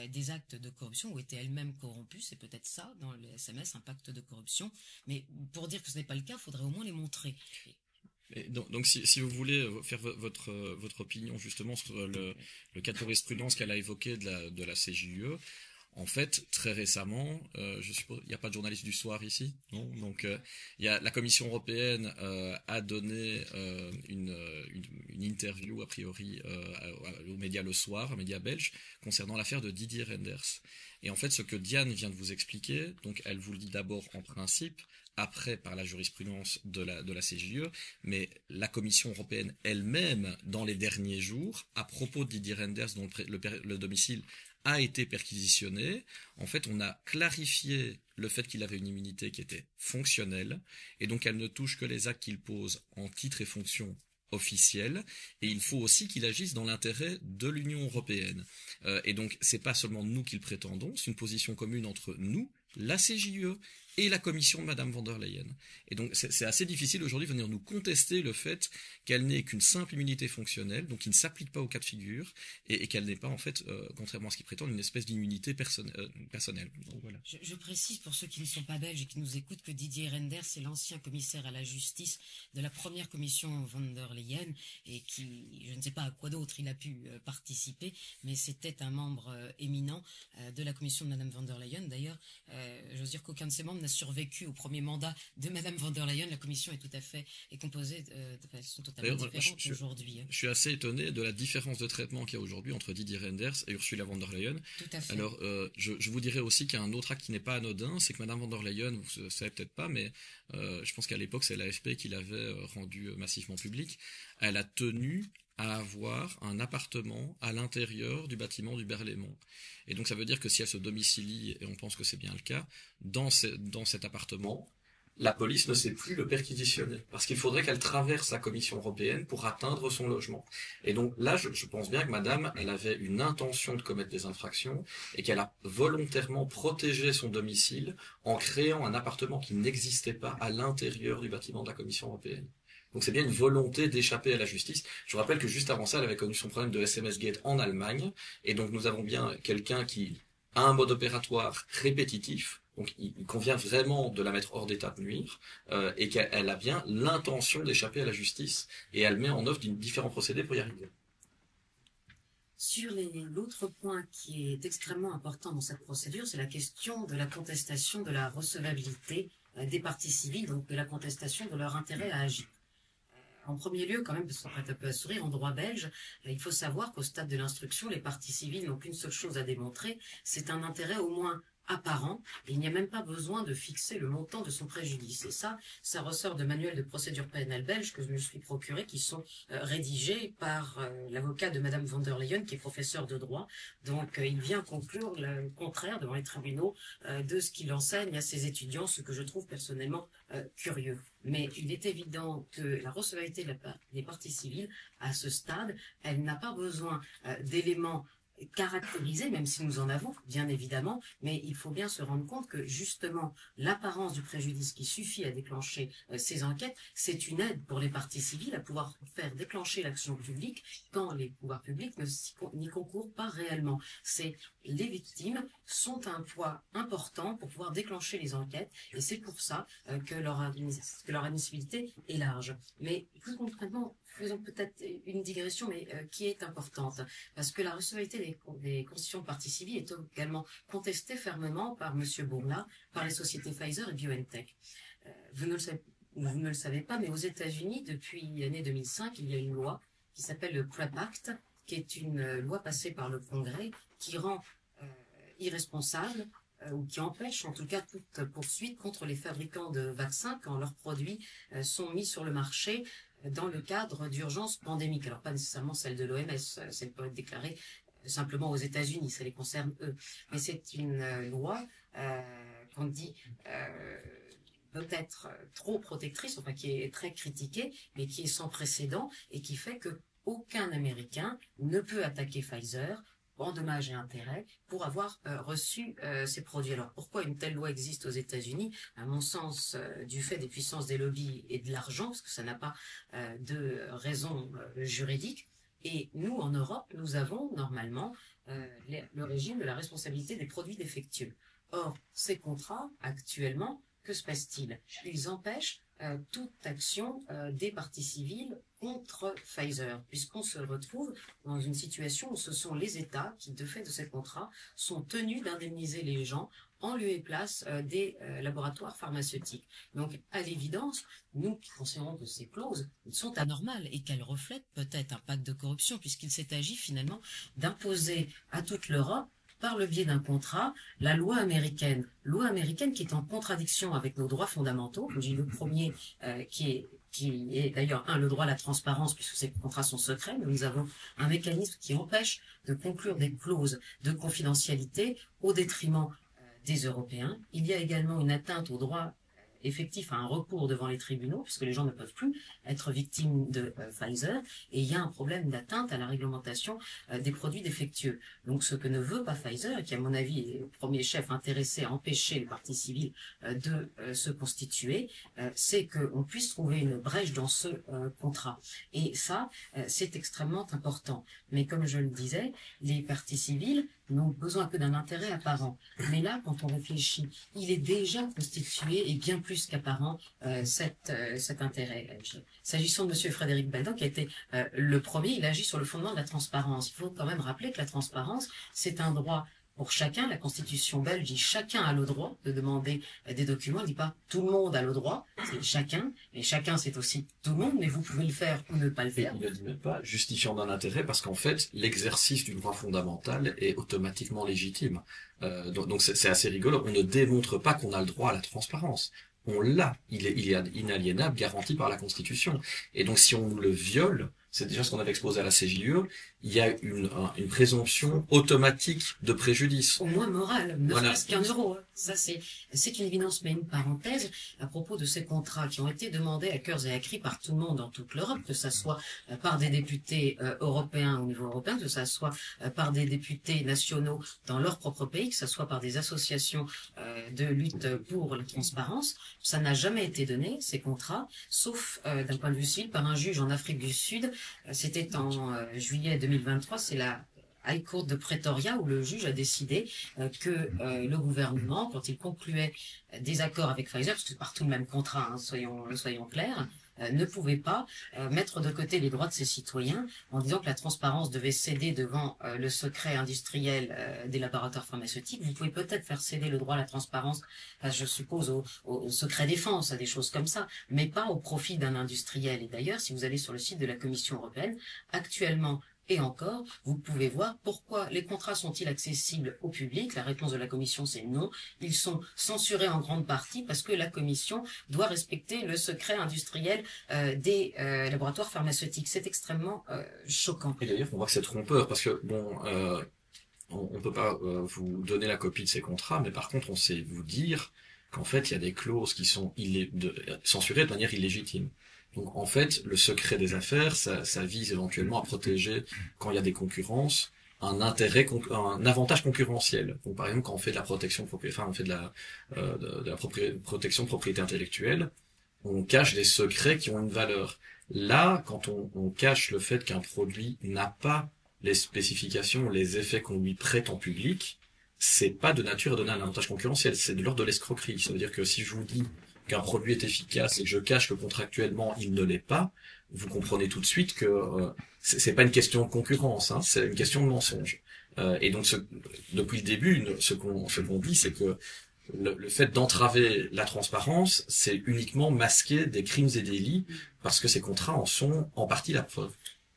des actes de corruption ou était elle-même corrompue. C'est peut-être ça, dans les SMS, un pacte de corruption. Mais pour dire que ce n'est pas le cas, il faudrait au moins les montrer. Et donc si vous voulez faire votre opinion justement sur le cas de jurisprudence qu'elle a évoqué de la CJUE, En fait, très récemment, je suppose, il n'y a pas de journaliste du soir ici, non? Donc, la Commission européenne a donné une interview a priori aux médias Le Soir, aux médias belges, concernant l'affaire de Didier Reynders. Et en fait, ce que Diane vient de vous expliquer, donc elle vous le dit d'abord en principe, après par la jurisprudence de la CJUE, mais la Commission européenne elle-même, dans les derniers jours, à propos de Didier Reynders, dont le domicile a été perquisitionné. En fait, on a clarifié le fait qu'il avait une immunité qui était fonctionnelle, et donc elle ne touche que les actes qu'il pose en titre et fonction officielle, et il faut aussi qu'il agisse dans l'intérêt de l'Union européenne. Et donc, c'est pas seulement nous qui le prétendons, c'est une position commune entre nous, la CJUE et la commission de Madame von der Leyen. Et donc, c'est assez difficile aujourd'hui de venir nous contester le fait qu'elle n'est qu'une simple immunité fonctionnelle, donc qui ne s'applique pas au cas de figure, et qu'elle n'est pas, en fait, contrairement à ce qu'ils prétendent, une espèce d'immunité personnelle. Donc, voilà. Je précise pour ceux qui ne sont pas belges et qui nous écoutent que Didier Reynders est l'ancien commissaire à la justice de la première commission von der Leyen et qui, je ne sais pas à quoi d'autre il a pu participer, mais c'était un membre éminent de la commission de Madame von der Leyen. D'ailleurs, j'ose dire qu'aucun de ses membres n'a survécu au premier mandat de Madame von der Leyen. La commission est composée de façon totalement différente aujourd'hui. Je suis assez étonné de la différence de traitement qu'il y a aujourd'hui entre Didier Reynders et Ursula von der Leyen. Tout à fait. Alors, je vous dirais aussi qu'il y a un autre acte qui n'est pas anodin, c'est que Madame von der Leyen, vous ne savez peut-être pas, mais je pense qu'à l'époque, c'est l'AFP qui l'avait rendu massivement public. Elle a tenu à avoir un appartement à l'intérieur du bâtiment du Berlaymont. Et donc ça veut dire que si elle se domicilie, et on pense que c'est bien le cas, dans cet appartement, la police ne sait plus le perquisitionner, parce qu'il faudrait qu'elle traverse la Commission européenne pour atteindre son logement. Et donc là, je pense bien que Madame, elle avait une intention de commettre des infractions, et qu'elle a volontairement protégé son domicile en créant un appartement qui n'existait pas à l'intérieur du bâtiment de la Commission européenne. Donc c'est bien une volonté d'échapper à la justice. Je vous rappelle que juste avant ça, elle avait connu son problème de SMS Gate en Allemagne, et donc nous avons bien quelqu'un qui a un mode opératoire répétitif, donc il convient vraiment de la mettre hors d'état de nuire, et qu'elle a bien l'intention d'échapper à la justice, et elle met en œuvre différents procédés pour y arriver. Sur l'autre point qui est extrêmement important dans cette procédure, c'est la question de la contestation de la recevabilité des parties civiles, donc de la contestation de leur intérêt à agir. En premier lieu, quand même, parce qu'on prête un peu à sourire, en droit belge, il faut savoir qu'au stade de l'instruction, les parties civiles n'ont qu'une seule chose à démontrer, c'est un intérêt au moins apparent, et il n'y a même pas besoin de fixer le montant de son préjudice. Et ça ressort de manuels de procédure pénale belge que je me suis procuré, qui sont rédigés par l'avocat de Madame von der Leyen, qui est professeur de droit. Donc il vient conclure le contraire devant les tribunaux de ce qu'il enseigne à ses étudiants, ce que je trouve personnellement curieux. Mais il est évident que la recevabilité des parties civiles, à ce stade, elle n'a pas besoin d'éléments caractérisés, même si nous en avons, bien évidemment, mais il faut bien se rendre compte que justement l'apparence du préjudice qui suffit à déclencher ces enquêtes, c'est une aide pour les parties civiles à pouvoir faire déclencher l'action publique quand les pouvoirs publics n'y concourent pas réellement. Les victimes sont un poids important pour pouvoir déclencher les enquêtes, et c'est pour ça que leur admissibilité est large. Mais plus concrètement, faisons peut-être une digression, mais qui est importante, parce que la recevabilité des constitutions de partie civile est également contestée fermement par M. Bourla, par les sociétés Pfizer et BioNTech. Vous ne le savez pas, mais aux États-Unis, depuis l'année 2005, il y a une loi qui s'appelle le PrEP Act, qui est une loi passée par le Congrès, qui rend irresponsable ou qui empêche en tout cas toute poursuite contre les fabricants de vaccins quand leurs produits sont mis sur le marché dans le cadre d'urgence pandémique. Alors pas nécessairement celle de l'OMS, celle peut être déclarée simplement aux États-Unis, ça les concerne eux. Mais c'est une loi qu'on dit peut-être trop protectrice, enfin qui est très critiquée, mais qui est sans précédent et qui fait que aucun Américain ne peut attaquer Pfizer en dommages et intérêts pour avoir reçu ces produits. Alors pourquoi une telle loi existe aux États-Unis? À mon sens, du fait des puissances des lobbies et de l'argent, parce que ça n'a pas de raison juridique. Et nous, en Europe, nous avons normalement le régime de la responsabilité des produits défectueux. Or, ces contrats, actuellement, que se passe-t-il? Ils empêchent toute action des parties civiles contre Pfizer, puisqu'on se retrouve dans une situation où ce sont les États qui, de fait de ces contrats, sont tenus d'indemniser les gens en lieu et place des laboratoires pharmaceutiques. Donc, à l'évidence, nous considérons que ces clauses sont anormales et qu'elles reflètent peut-être un pacte de corruption, puisqu'il s'est agi finalement d'imposer à toute l'Europe, par le biais d'un contrat, la loi américaine qui est en contradiction avec nos droits fondamentaux. J'ai le premier qui est d'ailleurs le droit à la transparence, puisque ces contrats sont secrets, mais nous avons un mécanisme qui empêche de conclure des clauses de confidentialité au détriment des Européens. Il y a également une atteinte au droit effectif à un recours devant les tribunaux, puisque les gens ne peuvent plus être victimes de Pfizer, et il y a un problème d'atteinte à la réglementation des produits défectueux. Donc ce que ne veut pas Pfizer, et qui à mon avis est le premier chef intéressé à empêcher les parties civiles de se constituer, c'est qu'on puisse trouver une brèche dans ce contrat. Et ça, c'est extrêmement important. Mais comme je le disais, les parties civiles n'ont besoin que d'un intérêt apparent. Mais là, quand on réfléchit, il est déjà constitué et bien plus qu'apparent cet intérêt. S'agissant de M. Frédéric Baildan, qui a été le premier, il agit sur le fondement de la transparence. Il faut quand même rappeler que la transparence, c'est un droit pour chacun. La Constitution belge dit chacun a le droit de demander des documents. Elle dit pas tout le monde a le droit, c'est chacun. Et chacun, c'est aussi tout le monde, mais vous pouvez le faire ou ne pas le faire. Il ne dit même pas justifiant d'un intérêt, parce qu'en fait, l'exercice du droit fondamental est automatiquement légitime. Donc c'est assez rigolo. On ne démontre pas qu'on a le droit à la transparence. On l'a. Il est inaliénable, garanti par la Constitution. Et donc si on le viole, c'est déjà ce qu'on avait exposé à la CJUE, il y a une présomption automatique de préjudice. Au moins morale, ne serait-ce qu'un euro. Ça, c'est une évidence, mais une parenthèse à propos de ces contrats qui ont été demandés à cœurs et à cris par tout le monde dans toute l'Europe, que ça soit par des députés européens au niveau européen, que ça soit par des députés nationaux dans leur propre pays, que ça soit par des associations de lutte pour la transparence. Ça n'a jamais été donné, ces contrats, sauf d'un point de vue civil, par un juge en Afrique du Sud. C'était en juillet 2023, c'est la High Court de Pretoria où le juge a décidé que le gouvernement, quand il concluait des accords avec Pfizer, parce que c'est partout le même contrat, hein, soyons clairs, ne pouvait pas mettre de côté les droits de ses citoyens en disant que la transparence devait céder devant le secret industriel des laboratoires pharmaceutiques. Vous pouvez peut-être faire céder le droit à la transparence, je suppose, au secret défense, à des choses comme ça, mais pas au profit d'un industriel. Et d'ailleurs, si vous allez sur le site de la Commission européenne, actuellement, et encore, vous pouvez voir pourquoi les contrats sont-ils accessibles au public. La réponse de la Commission, c'est non. Ils sont censurés en grande partie parce que la Commission doit respecter le secret industriel des laboratoires pharmaceutiques. C'est extrêmement choquant. Et d'ailleurs, on voit que c'est trompeur parce que, on peut pas vous donner la copie de ces contrats, mais par contre, on sait vous dire qu'en fait, il y a des clauses qui sont censurées de manière illégitime. Donc en fait, le secret des affaires, ça vise éventuellement à protéger, quand il y a des concurrences, un avantage concurrentiel. Donc par exemple, quand on fait de la protection, on fait de la protection de propriété intellectuelle, on cache des secrets qui ont une valeur. Là, quand on cache le fait qu'un produit n'a pas les spécifications, les effets qu'on lui prête en public, c'est pas de nature à donner un avantage concurrentiel, c'est de l'ordre de l'escroquerie. Ça veut dire que si je vous dis qu'un produit est efficace et que je cache que contractuellement il ne l'est pas, vous comprenez tout de suite que c'est pas une question de concurrence, hein, c'est une question de mensonge. Et donc depuis le début, ce qu'on dit, c'est que le fait d'entraver la transparence, c'est uniquement masquer des crimes et délits, parce que ces contrats en sont en partie la preuve.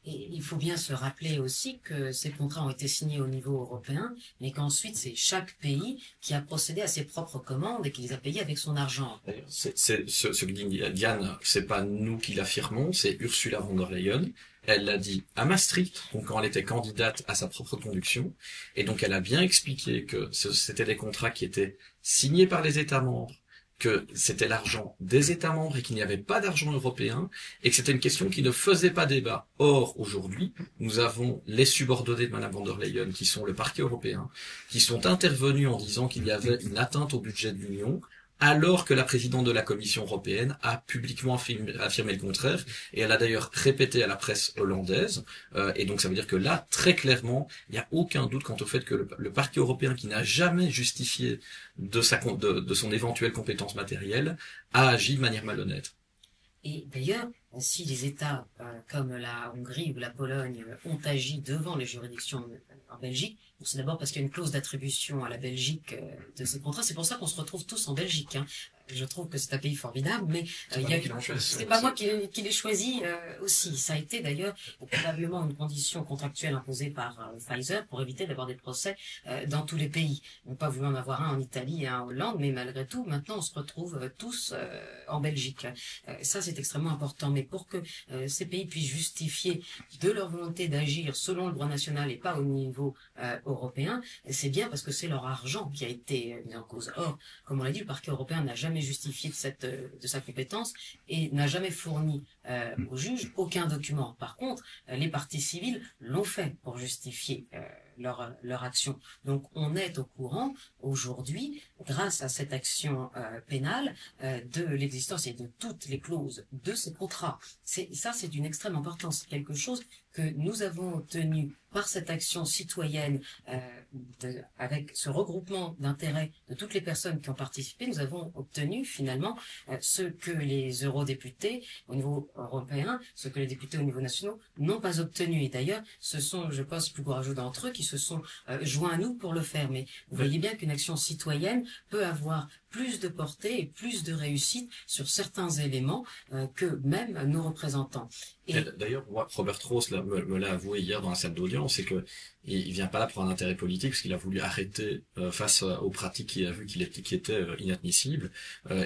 Et il faut bien se rappeler aussi que ces contrats ont été signés au niveau européen, mais qu'ensuite c'est chaque pays qui a procédé à ses propres commandes et qui les a payés avec son argent. Ce que dit Diane, c'est pas nous qui l'affirmons, c'est Ursula von der Leyen. Elle l'a dit à Maastricht, donc quand elle était candidate à sa propre conduction, et donc elle a bien expliqué que c'était des contrats qui étaient signés par les États membres, que c'était l'argent des États membres et qu'il n'y avait pas d'argent européen, et que c'était une question qui ne faisait pas débat. Or, aujourd'hui, nous avons les subordonnés de Madame von der Leyen, qui sont le parquet européen, qui sont intervenus en disant qu'il y avait une atteinte au budget de l'Union, alors que la présidente de la Commission européenne a publiquement affirmé le contraire, et elle a d'ailleurs répété à la presse hollandaise, et donc ça veut dire que là, très clairement, il n'y a aucun doute quant au fait que le parquet européen, qui n'a jamais justifié de son éventuelle compétence matérielle, a agi de manière malhonnête. Et d'ailleurs, si les États comme la Hongrie ou la Pologne ont agi devant les juridictions en Belgique, c'est d'abord parce qu'il y a une clause d'attribution à la Belgique de ces contrats. C'est pour ça qu'on se retrouve tous en Belgique, hein. Je trouve que c'est un pays formidable, mais c'est pas moi qui l'ai choisi aussi. Ça a été d'ailleurs probablement une condition contractuelle imposée par Pfizer pour éviter d'avoir des procès dans tous les pays. On n'a pas voulu en avoir un en Italie et un en Hollande, mais malgré tout, maintenant on se retrouve tous en Belgique. Ça c'est extrêmement important. Mais pour que ces pays puissent justifier de leur volonté d'agir selon le droit national et pas au niveau européen, c'est bien parce que c'est leur argent qui a été mis en cause. Or, comme on l'a dit, le parquet européen n'a jamais justifié de sa compétence et n'a jamais fourni au juge aucun document. Par contre, les parties civiles l'ont fait pour justifier leur action. Donc on est au courant aujourd'hui, grâce à cette action pénale, de l'existence et de toutes les clauses de ces contrats. C'est d'une extrême importance. C'est quelque chose que nous avons obtenu par cette action citoyenne, avec ce regroupement d'intérêts de toutes les personnes qui ont participé. Nous avons obtenu finalement ce que les eurodéputés au niveau européen, ce que les députés au niveau national n'ont pas obtenu. Et d'ailleurs, ce sont, je pense, les plus courageux d'entre eux qui se sont joints à nous pour le faire. Mais vous voyez bien qu'une action citoyenne peut avoir plus de portée et plus de réussite sur certains éléments que même nos représentants. Et d'ailleurs, moi, Robert Ross me l'a avoué hier dans la salle d'audience, c'est que il vient pas là pour un intérêt politique, parce qu'il a voulu arrêter face aux pratiques qu'il a vues qui étaient inadmissibles.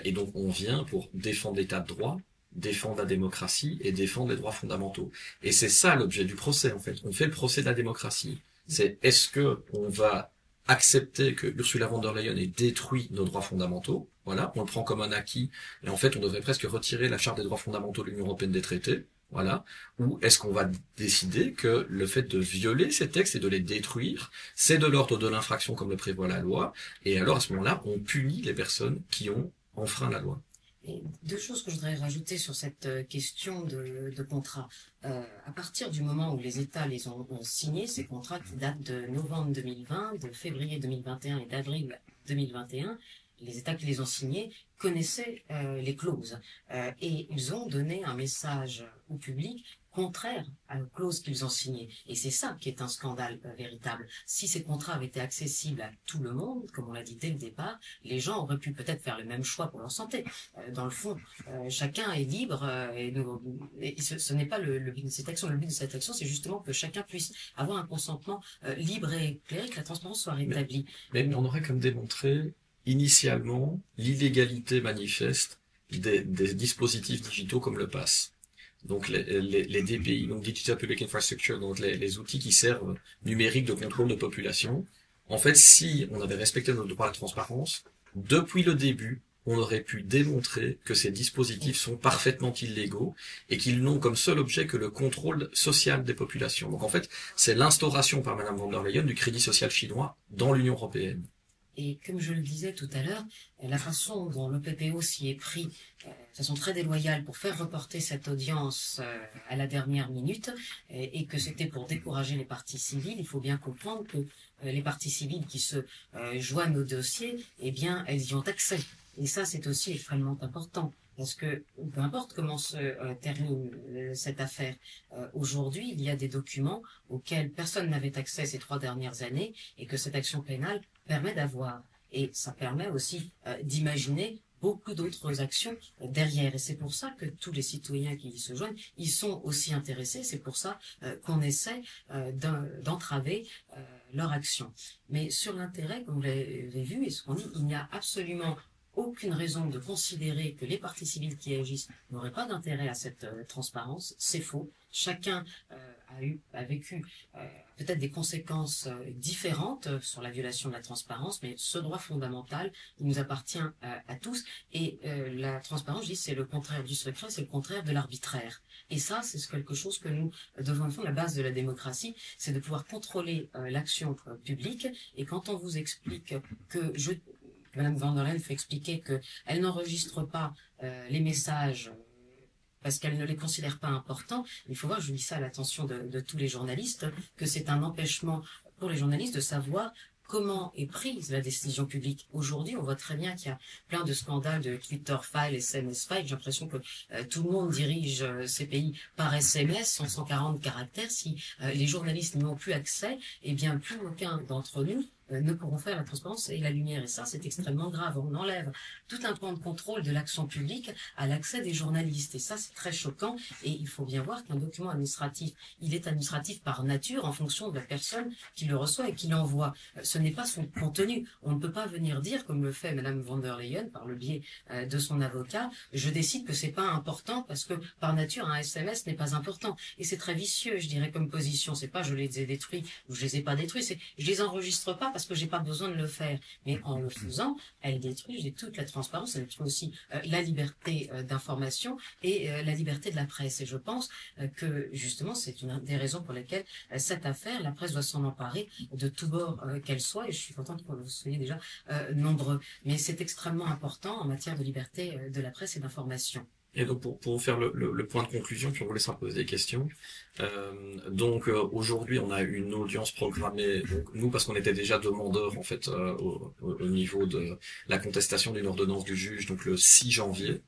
Et donc on vient pour défendre l'état de droit, défendre la démocratie et défendre les droits fondamentaux. Et c'est ça l'objet du procès, en fait. On fait le procès de la démocratie. C'est est-ce que on va accepter que Ursula von der Leyen ait détruit nos droits fondamentaux, voilà, on le prend comme un acquis, et en fait on devrait presque retirer la charte des droits fondamentaux de l'Union européenne des traités, voilà, ou est-ce qu'on va décider que le fait de violer ces textes et de les détruire, c'est de l'ordre de l'infraction comme le prévoit la loi, et alors à ce moment-là, on punit les personnes qui ont enfreint la loi. Et deux choses que je voudrais rajouter sur cette question de contrat. À partir du moment où les États les ont signés, ces contrats qui datent de novembre 2020, de février 2021 et d'avril 2021, les États qui les ont signés connaissaient les clauses et ils ont donné un message au public contraire à la clause qu'ils ont signée. Et c'est ça qui est un scandale véritable. Si ces contrats avaient été accessibles à tout le monde, comme on l'a dit dès le départ, les gens auraient pu peut-être faire le même choix pour leur santé. Dans le fond, chacun est libre et ce n'est pas le but de cette action. Le but de cette action, c'est justement que chacun puisse avoir un consentement libre et éclairé, que la transparence soit rétablie. Mais on aurait comme démontré initialement l'illégalité manifeste des dispositifs digitaux comme le pass. Donc les DPI, donc Digital Public Infrastructure, donc les outils qui servent numériques de contrôle de population. En fait, si on avait respecté notre droit à la transparence, depuis le début, on aurait pu démontrer que ces dispositifs sont parfaitement illégaux et qu'ils n'ont comme seul objet que le contrôle social des populations. Donc en fait, c'est l'instauration par Madame von der Leyen du crédit social chinois dans l'Union européenne. Et comme je le disais tout à l'heure, la façon dont le PPO s'y est pris de façon très déloyale pour faire reporter cette audience à la dernière minute et que c'était pour décourager les parties civiles, il faut bien comprendre que les parties civiles qui se joignent au dossier, eh bien, elles y ont accès. Et ça, c'est aussi extrêmement important. Parce que peu importe comment se termine cette affaire, aujourd'hui, il y a des documents auxquels personne n'avait accès ces 3 dernières années et que cette action pénale permet d'avoir. Et ça permet aussi d'imaginer beaucoup d'autres actions derrière. Et c'est pour ça que tous les citoyens qui y se joignent, ils sont aussi intéressés. C'est pour ça qu'on essaie d'entraver leur action. Mais sur l'intérêt, comme vous l'avez vu et ce qu'on dit, il n'y a absolument aucune raison de considérer que les parties civiles qui agissent n'auraient pas d'intérêt à cette transparence. C'est faux. Chacun a vécu peut-être des conséquences différentes sur la violation de la transparence, mais ce droit fondamental, il nous appartient à tous. Et la transparence, je dis, c'est le contraire du secret, c'est le contraire de l'arbitraire. Et ça, c'est quelque chose que nous devons faire. La base de la démocratie, c'est de pouvoir contrôler l'action publique. Et quand on vous explique que Madame von der Leyen fait expliquer qu'elle n'enregistre pas les messages parce qu'elle ne les considère pas importants. Il faut voir, je dis ça à l'attention de tous les journalistes, que c'est un empêchement pour les journalistes de savoir comment est prise la décision publique. Aujourd'hui, on voit très bien qu'il y a plein de scandales de Twitter Files, SMS Files. J'ai l'impression que tout le monde dirige ces pays par SMS en 140 caractères. Si les journalistes n'y ont plus accès, eh bien, plus aucun d'entre nous ne pourront faire la transparence et la lumière. Et ça, c'est extrêmement grave. On enlève tout un pan de contrôle de l'action publique à l'accès des journalistes. Et ça, c'est très choquant. Et il faut bien voir qu'un document administratif, il est administratif par nature en fonction de la personne qui le reçoit et qui l'envoie. Ce n'est pas son contenu. On ne peut pas venir dire, comme le fait Madame von der Leyen par le biais de son avocat, je décide que c'est pas important parce que par nature, un SMS n'est pas important. Et c'est très vicieux, je dirais, comme position. C'est pas je les ai détruits ou je les ai pas détruits, c'est je les enregistre pas parce que j'ai pas besoin de le faire. Mais en le faisant, elle détruit, j'ai toute la transparence, elle détruit aussi la liberté d'information et la liberté de la presse. Et je pense que justement, c'est une des raisons pour lesquelles cette affaire, la presse doit s'en emparer de tous bords qu'elle soit. Et je suis contente que vous soyez déjà nombreux. Mais c'est extrêmement important en matière de liberté de la presse et d'information. Et donc pour vous faire le point de conclusion, puis on vous laissera poser des questions. Aujourd'hui, on a une audience programmée, donc, nous parce qu'on était déjà demandeurs en fait au niveau de la contestation d'une ordonnance du juge, donc le 6 janvier.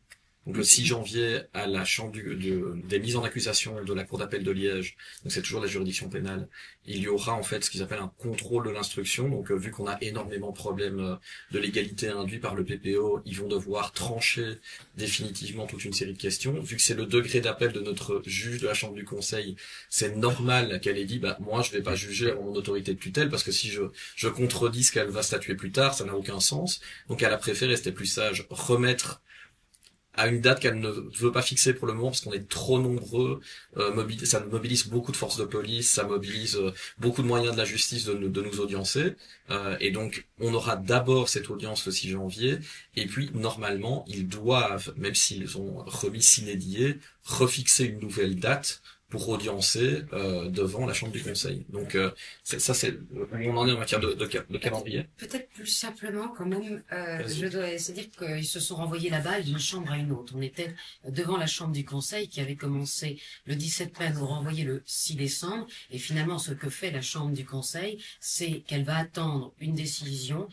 Donc le 6 janvier, à la chambre des mises en accusation de la Cour d'appel de Liège, donc c'est toujours la juridiction pénale, il y aura en fait ce qu'ils appellent un contrôle de l'instruction. Donc vu qu'on a énormément de problèmes de légalité induits par le PPO, ils vont devoir trancher définitivement toute une série de questions. Vu que c'est le degré d'appel de notre juge de la chambre du conseil, c'est normal qu'elle ait dit moi je vais pas juger avant mon autorité de tutelle, parce que si je contredis ce qu'elle va statuer plus tard, ça n'a aucun sens. Donc elle a préféré, c'était plus sage, remettre à une date qu'elle ne veut pas fixer pour le moment parce qu'on est trop nombreux, ça mobilise beaucoup de forces de police, ça mobilise beaucoup de moyens de la justice de nous audiencer, et donc on aura d'abord cette audience le 6 janvier, et puis normalement ils doivent, même s'ils ont remis sine die, refixer une nouvelle date pour audiencer devant la chambre du conseil. Donc ça c'est on en est en matière de calendrier. Peut-être plus simplement quand même, je dois se dire qu'ils se sont renvoyés la balle d'une chambre à une autre. On était devant la chambre du conseil qui avait commencé le 17 mai, nous renvoyé le 6 décembre, et finalement ce que fait la chambre du conseil, c'est qu'elle va attendre une décision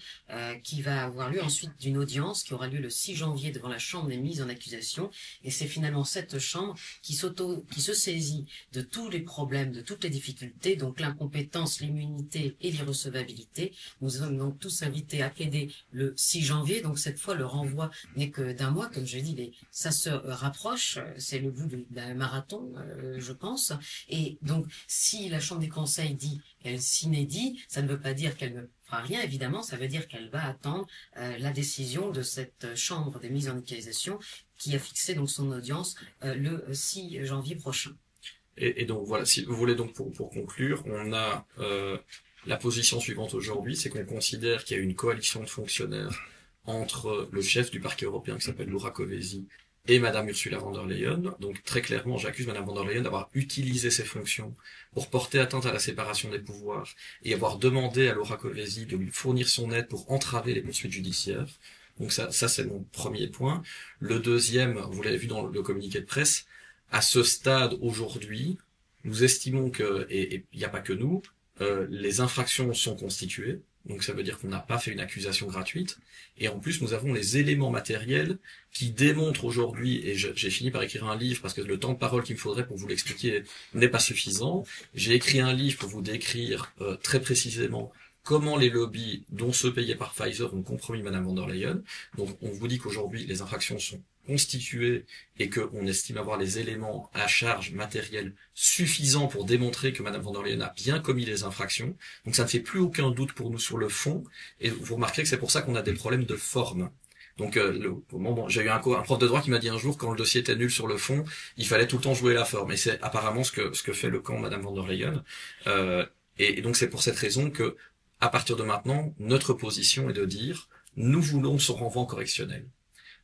qui va avoir lieu ensuite d'une audience qui aura lieu le 6 janvier devant la chambre des mises en accusation, et c'est finalement cette chambre qui se saisit de tous les problèmes, de toutes les difficultés, donc l'incompétence, l'immunité et l'irrecevabilité. Nous sommes donc tous invités à plaider le 6 janvier, donc cette fois le renvoi n'est que d'un mois, comme je dis, ça se rapproche, c'est le bout d'un marathon, je pense, et donc si la Chambre des conseils dit qu'elle s'inédit, ça ne veut pas dire qu'elle ne fera rien, évidemment, ça veut dire qu'elle va attendre la décision de cette Chambre des mises en accusation qui a fixé donc son audience le 6 janvier prochain. Et donc voilà, si vous voulez donc pour conclure, on a la position suivante aujourd'hui, c'est qu'on considère qu'il y a une coalition de fonctionnaires entre le chef du parquet européen qui s'appelle Laura Kövesi et Madame Ursula von der Leyen. Donc très clairement, j'accuse Madame von der Leyen d'avoir utilisé ses fonctions pour porter atteinte à la séparation des pouvoirs et avoir demandé à Laura Kövesi de lui fournir son aide pour entraver les poursuites judiciaires. Donc ça c'est mon premier point. Le deuxième, vous l'avez vu dans le communiqué de presse, à ce stade aujourd'hui, nous estimons que, et il n'y a pas que nous, les infractions sont constituées, donc ça veut dire qu'on n'a pas fait une accusation gratuite, et en plus nous avons les éléments matériels qui démontrent aujourd'hui, et j'ai fini par écrire un livre parce que le temps de parole qu'il me faudrait pour vous l'expliquer n'est pas suffisant, j'ai écrit un livre pour vous décrire très précisément comment les lobbies, dont ceux payés par Pfizer, ont compromis Madame von der Leyen. Donc on vous dit qu'aujourd'hui les infractions sont constituées et qu'on estime avoir les éléments à charge matérielle suffisants pour démontrer que Madame von der Leyen a bien commis les infractions. Donc ça ne fait plus aucun doute pour nous sur le fond, et vous remarquerez que c'est pour ça qu'on a des problèmes de forme. Donc j'ai eu un prof de droit qui m'a dit un jour, quand le dossier était nul sur le fond, il fallait tout le temps jouer la forme, et c'est apparemment ce que fait le camp Madame von der Leyen. Et donc c'est pour cette raison que, à partir de maintenant, notre position est de dire, nous voulons son renvoi correctionnel.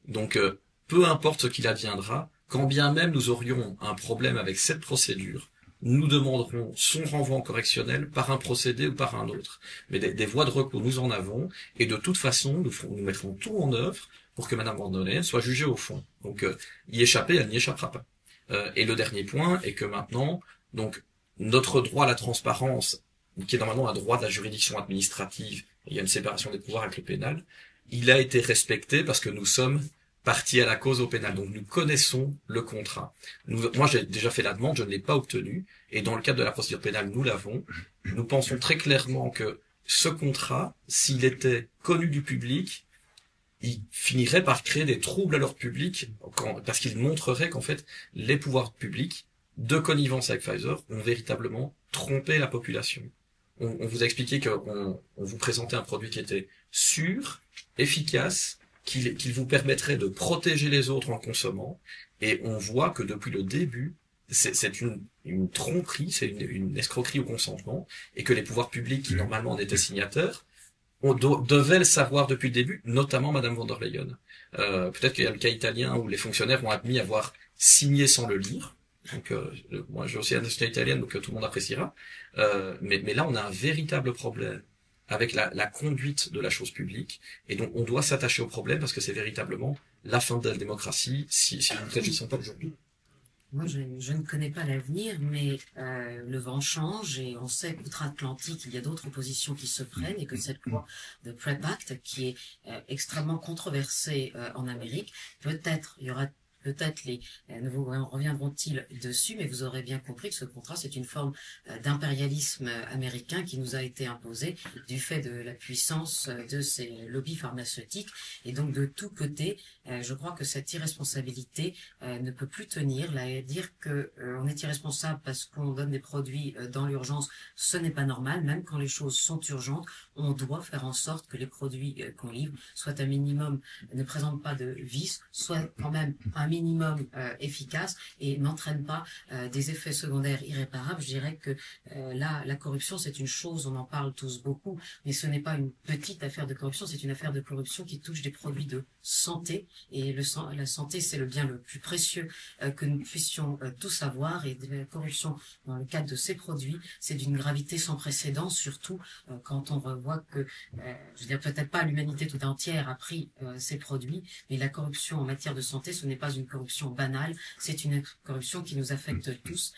Donc peu importe ce qu'il adviendra, quand bien même nous aurions un problème avec cette procédure, nous demanderons son renvoi correctionnel par un procédé ou par un autre. Mais des voies de recours, nous en avons, et de toute façon, nous mettrons tout en œuvre pour que Madame von der Leyen soit jugée au fond. Donc, y échapper, elle n'y échappera pas. Et le dernier point est que maintenant, donc, notre droit à la transparence, qui est normalement un droit de la juridiction administrative, il y a une séparation des pouvoirs avec le pénal. Il a été respecté parce que nous sommes partie à la cause au pénal. Donc nous connaissons le contrat. Moi j'ai déjà fait la demande, je ne l'ai pas obtenue, et dans le cadre de la procédure pénale, nous l'avons. Nous pensons très clairement que ce contrat, s'il était connu du public, il finirait par créer des troubles à leur public, parce qu'il montrerait qu'en fait, les pouvoirs publics, de connivence avec Pfizer, ont véritablement trompé la population. On vous a expliqué qu'on vous présentait un produit qui était sûr, efficace, qu'il vous permettrait de protéger les autres en consommant, et on voit que depuis le début, c'est une tromperie, c'est une escroquerie au consentement, et que les pouvoirs publics, qui normalement en étaient signataires, devaient le savoir depuis le début, notamment Madame von der Leyen. Peut-être qu'il y a le cas italien où les fonctionnaires ont admis avoir signé sans le lire. Donc, moi, j'ai aussi la nationalité italienne, donc tout le monde appréciera. Mais là, on a un véritable problème avec la conduite de la chose publique, et donc on doit s'attacher au problème parce que c'est véritablement la fin de la démocratie si nous ne réagissons pas aujourd'hui. Moi, je ne connais pas l'avenir, mais le vent change et on sait qu'outre-Atlantique, il y a d'autres positions qui se prennent et que cette loi de PrEP Act, qui est extrêmement controversée en Amérique, peut-être, il y aura peut-être les nouveaux reviendront-ils dessus, mais vous aurez bien compris que ce contrat, c'est une forme d'impérialisme américain qui nous a été imposé du fait de la puissance de ces lobbies pharmaceutiques. Et donc, de tous côtés, je crois que cette irresponsabilité ne peut plus tenir. Là, dire que on est irresponsable parce qu'on donne des produits dans l'urgence, ce n'est pas normal. Même quand les choses sont urgentes, on doit faire en sorte que les produits qu'on livre soient un minimum, ne présentent pas de vices, soient quand même un minimum efficace et n'entraînent pas des effets secondaires irréparables. Je dirais que là, la corruption, c'est une chose, on en parle tous beaucoup, mais ce n'est pas une petite affaire de corruption, c'est une affaire de corruption qui touche des produits de santé. Et la santé, c'est le bien le plus précieux que nous puissions tous avoir. Et la corruption, dans le cadre de ces produits, c'est d'une gravité sans précédent, surtout quand on revoit que, je veux dire, peut-être pas l'humanité tout entière a pris ces produits, mais la corruption en matière de santé, ce n'est pas une corruption banale, c'est une corruption qui nous affecte tous,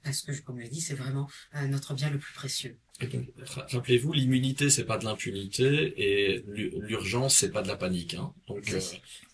parce que, comme je l'ai dit, c'est vraiment notre bien le plus précieux. Et donc, rappelez-vous, l'immunité, c'est pas de l'impunité, et l'urgence, c'est pas de la panique, hein. Donc,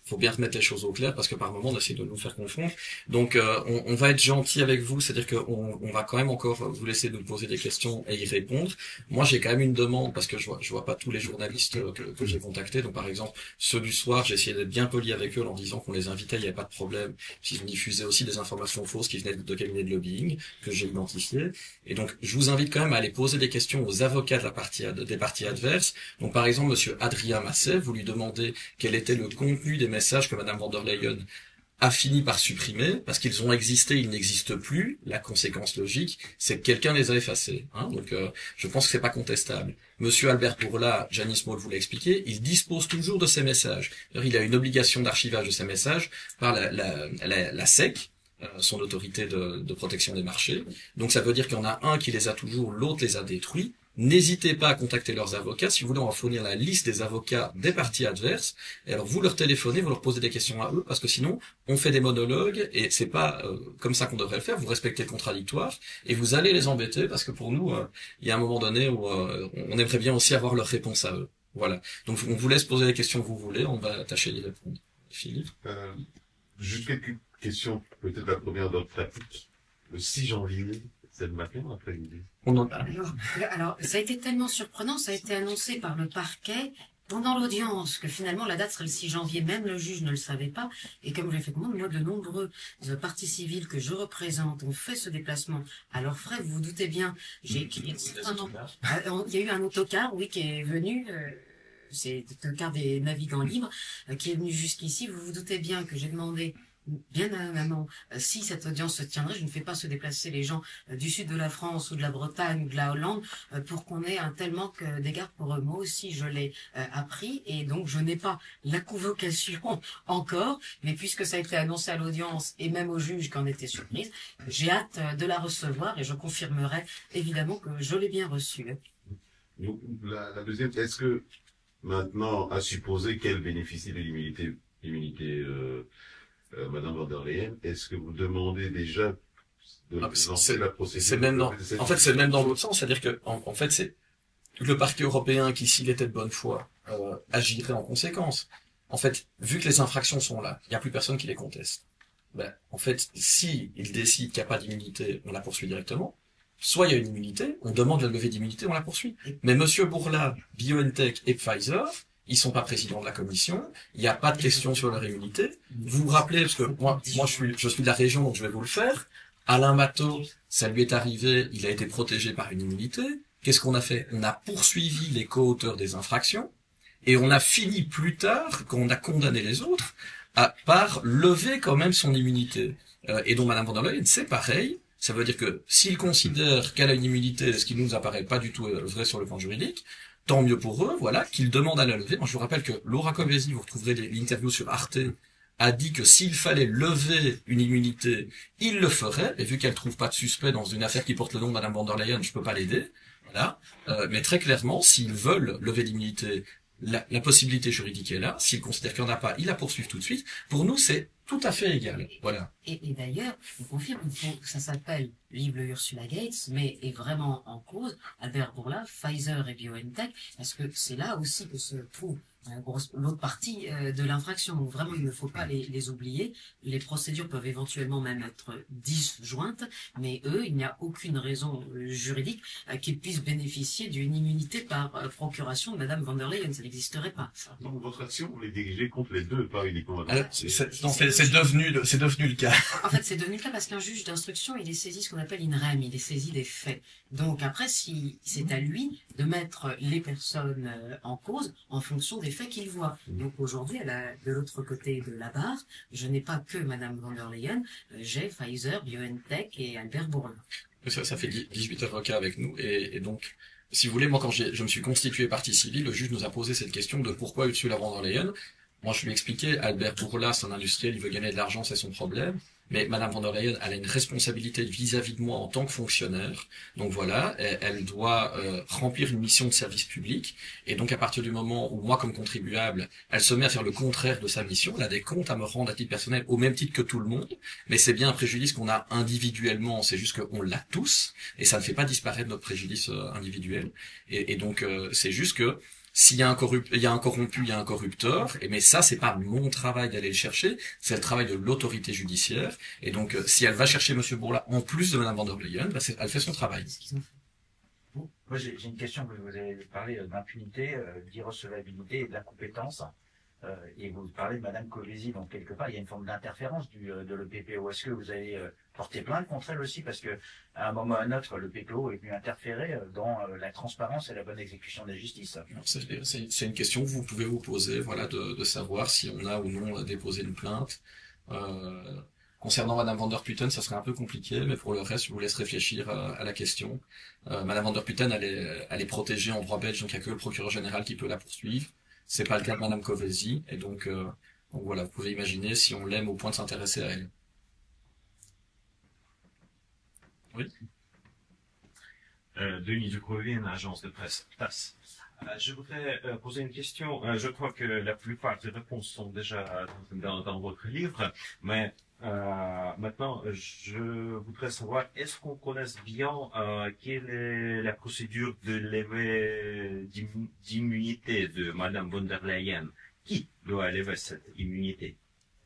faut bien remettre les choses au clair, parce que par moment, on essaie de nous faire confondre. Donc, on va être gentil avec vous, c'est-à-dire qu'on va quand même encore vous laisser nous poser des questions et y répondre. Moi, j'ai quand même une demande, parce que je vois pas tous les journalistes que j'ai contactés. Donc, par exemple, ceux du soir, j'ai essayé d'être bien poli avec eux en disant qu'on les invitait, il n'y avait pas de problème. S'ils diffusaient aussi des informations fausses qui venaient de cabinets de lobbying, que j'ai identifiés. Et donc, je vous invite quand même à aller poser des questions aux avocats des parties adverses. Donc, par exemple, monsieur Adrien Masset, vous lui demandez quel était le contenu des messages que madame von der Leyen a fini par supprimer, parce qu'ils ont existé, ils n'existent plus. La conséquence logique, c'est que quelqu'un les a effacés, hein. Donc, je pense que c'est pas contestable. Monsieur Albert Bourla, Janice Maul vous l'a expliqué, il dispose toujours de ces messages. Il a une obligation d'archivage de ces messages par la SEC, son autorité de protection des marchés. Donc ça veut dire qu'il y en a un qui les a toujours, l'autre les a détruits. N'hésitez pas à contacter leurs avocats. Si vous voulez, on va fournir la liste des avocats des parties adverses. Et alors vous leur téléphonez, vous leur posez des questions à eux, parce que sinon on fait des monologues et c'est pas comme ça qu'on devrait le faire. Vous respectez le contradictoire et vous allez les embêter, parce que pour nous, il y a un moment donné où on aimerait bien aussi avoir leur réponse à eux. Voilà. Donc on vous laisse poser les questions que vous voulez. On va tâcher d'y répondre. Philippe. Juste quelques questions, peut-être la première d'ordre pratique. Le 6 janvier, c'est le matin ou après-midi? Alors, ça a été tellement surprenant, ça a été annoncé par le parquet pendant l'audience que finalement la date serait le 6 janvier, même le juge ne le savait pas. Et comme je l'ai fait moi, de nombreux parties civiles que je représente ont fait ce déplacement à leurs frais. Vous vous doutez bien, j'ai écrit il y a eu un autocar, oui, qui est venu... c'est un car des navigants libres qui est venu jusqu'ici. Vous vous doutez bien que j'ai demandé bien avant, si cette audience se tiendrait, je ne fais pas se déplacer les gens du sud de la France ou de la Bretagne ou de la Hollande pour qu'on ait un tel manque d'égard pour eux. Moi aussi, je l'ai appris et donc je n'ai pas la convocation encore, mais puisque ça a été annoncé à l'audience et même au juge qu'en était surprise, j'ai hâte de la recevoir et je confirmerai évidemment que je l'ai bien reçue. La deuxième, est-ce que maintenant, à supposer qu'elle bénéficie de l'immunité Madame von der Leyen, est-ce que vous demandez déjà de lancer la procédure? En fait, c'est même dans l'autre sens, c'est-à-dire que, en fait, le parquet européen, qui s'il était de bonne foi, agirait en conséquence. En fait, vu que les infractions sont là, il n'y a plus personne qui les conteste. Ben, en fait, si il décide qu'il n'y a pas d'immunité, on la poursuit directement. Soit il y a une immunité, on demande la levée d'immunité, on la poursuit. Mais Monsieur Bourla, BioNTech et Pfizer, ils sont pas présidents de la commission, il n'y a pas de question sur leur immunité. Vous vous rappelez, parce que moi je suis de la région, donc je vais vous le faire. Alain Matteau, ça lui est arrivé, il a été protégé par une immunité. Qu'est-ce qu'on a fait? On a poursuivi les co-auteurs des infractions, et on a fini plus tard, quand on a condamné les autres, par lever quand même son immunité. Et donc Madame von der Leyen, c'est pareil. Ça veut dire que s'ils considèrent qu'elle a une immunité, ce qui nous apparaît pas du tout vrai sur le plan juridique, tant mieux pour eux, voilà, qu'ils demandent à la lever. Moi, je vous rappelle que Laura Kövesi, vous retrouverez l'interview sur Arte, a dit que s'il fallait lever une immunité, il le ferait, et vu qu'elle trouve pas de suspect dans une affaire qui porte le nom de Madame von der Leyen, je peux pas l'aider, voilà. Mais très clairement, s'ils veulent lever l'immunité, la possibilité juridique est là. S'ils considèrent qu'il n'y en a pas, ils la poursuivent tout de suite. Pour nous, c'est tout à fait égal. Voilà. Et d'ailleurs, je vous confirme que ça s'appelle Vive le Ursula Gates, mais est vraiment en cause Albert Bourla, Pfizer et BioNTech, parce que c'est là aussi que se trouve l'autre partie de l'infraction. Donc vraiment, il ne faut pas les oublier. Les procédures peuvent éventuellement même être disjointes, mais eux, il n'y a aucune raison juridique qu'ils puissent bénéficier d'une immunité par procuration de Madame von der Leyen. Ça n'existerait pas. Donc votre action, vous les dirigez contre les deux, pas uniquement. Alors, c'est devenu le cas. En fait, c'est devenu le cas parce qu'un juge d'instruction, il est saisi ce qu'on appelle in rem, il est saisi des faits. Donc après, si c'est à lui de mettre les personnes en cause en fonction des faits qu'il voit. Donc aujourd'hui, de l'autre côté de la barre, je n'ai pas que Madame von der Leyen, j'ai Pfizer, BioNTech et Albert Bourla. Ça fait 18 avocats avec nous, et donc, si vous voulez, moi quand je me suis constitué partie civile, le juge nous a posé cette question de pourquoi Ursula von der Leyen. Moi, je lui ai expliqué, Albert Bourla, c'est un industriel, il veut gagner de l'argent, c'est son problème. Mais Madame von der Leyen, elle a une responsabilité vis-à-vis de moi en tant que fonctionnaire. Donc voilà, elle doit remplir une mission de service public. Et donc à partir du moment où moi, comme contribuable, elle se met à faire le contraire de sa mission, elle a des comptes à me rendre à titre personnel au même titre que tout le monde. Mais c'est bien un préjudice qu'on a individuellement, c'est juste qu'on l'a tous. Et ça ne fait pas disparaître notre préjudice individuel. Et donc c'est juste que s'il y a un corrompu, il y a un corrupteur, mais ça, c'est pas mon travail d'aller le chercher, c'est le travail de l'autorité judiciaire. Et donc, si elle va chercher Monsieur Bourla, en plus de Madame von der Leyen, elle fait son travail. Moi, j'ai une question, vous avez parlé d'impunité, d'irrecevabilité et de l'incompétence. Et vous parlez de Madame Kövesi, donc quelque part il y a une forme d'interférence de l'EPPO. Est-ce que vous allez porter plainte contre elle aussi, parce que à un moment ou à un autre le PPO est venu interférer dans la transparence et la bonne exécution de la justice? C'est une question que vous pouvez vous poser, voilà, de savoir si on a ou non déposé une plainte. Concernant Madame van der Putten, ça serait un peu compliqué, mais pour le reste, je vous laisse réfléchir à la question. Madame van der Putten, elle est protégée en droit belge, donc il n'y a que le procureur général qui peut la poursuivre. C'est pas le cas de Madame Kövesi, et donc voilà, vous pouvez imaginer si on l'aime au point de s'intéresser à elle. Oui. Denis Ducrovienne, agence de presse TAS. Je voudrais poser une question. Je crois que la plupart des réponses sont déjà dans votre livre, mais maintenant, je voudrais savoir, est-ce qu'on connaît bien quelle est la procédure de levée d'immunité de Madame von der Leyen? Qui doit lever cette immunité?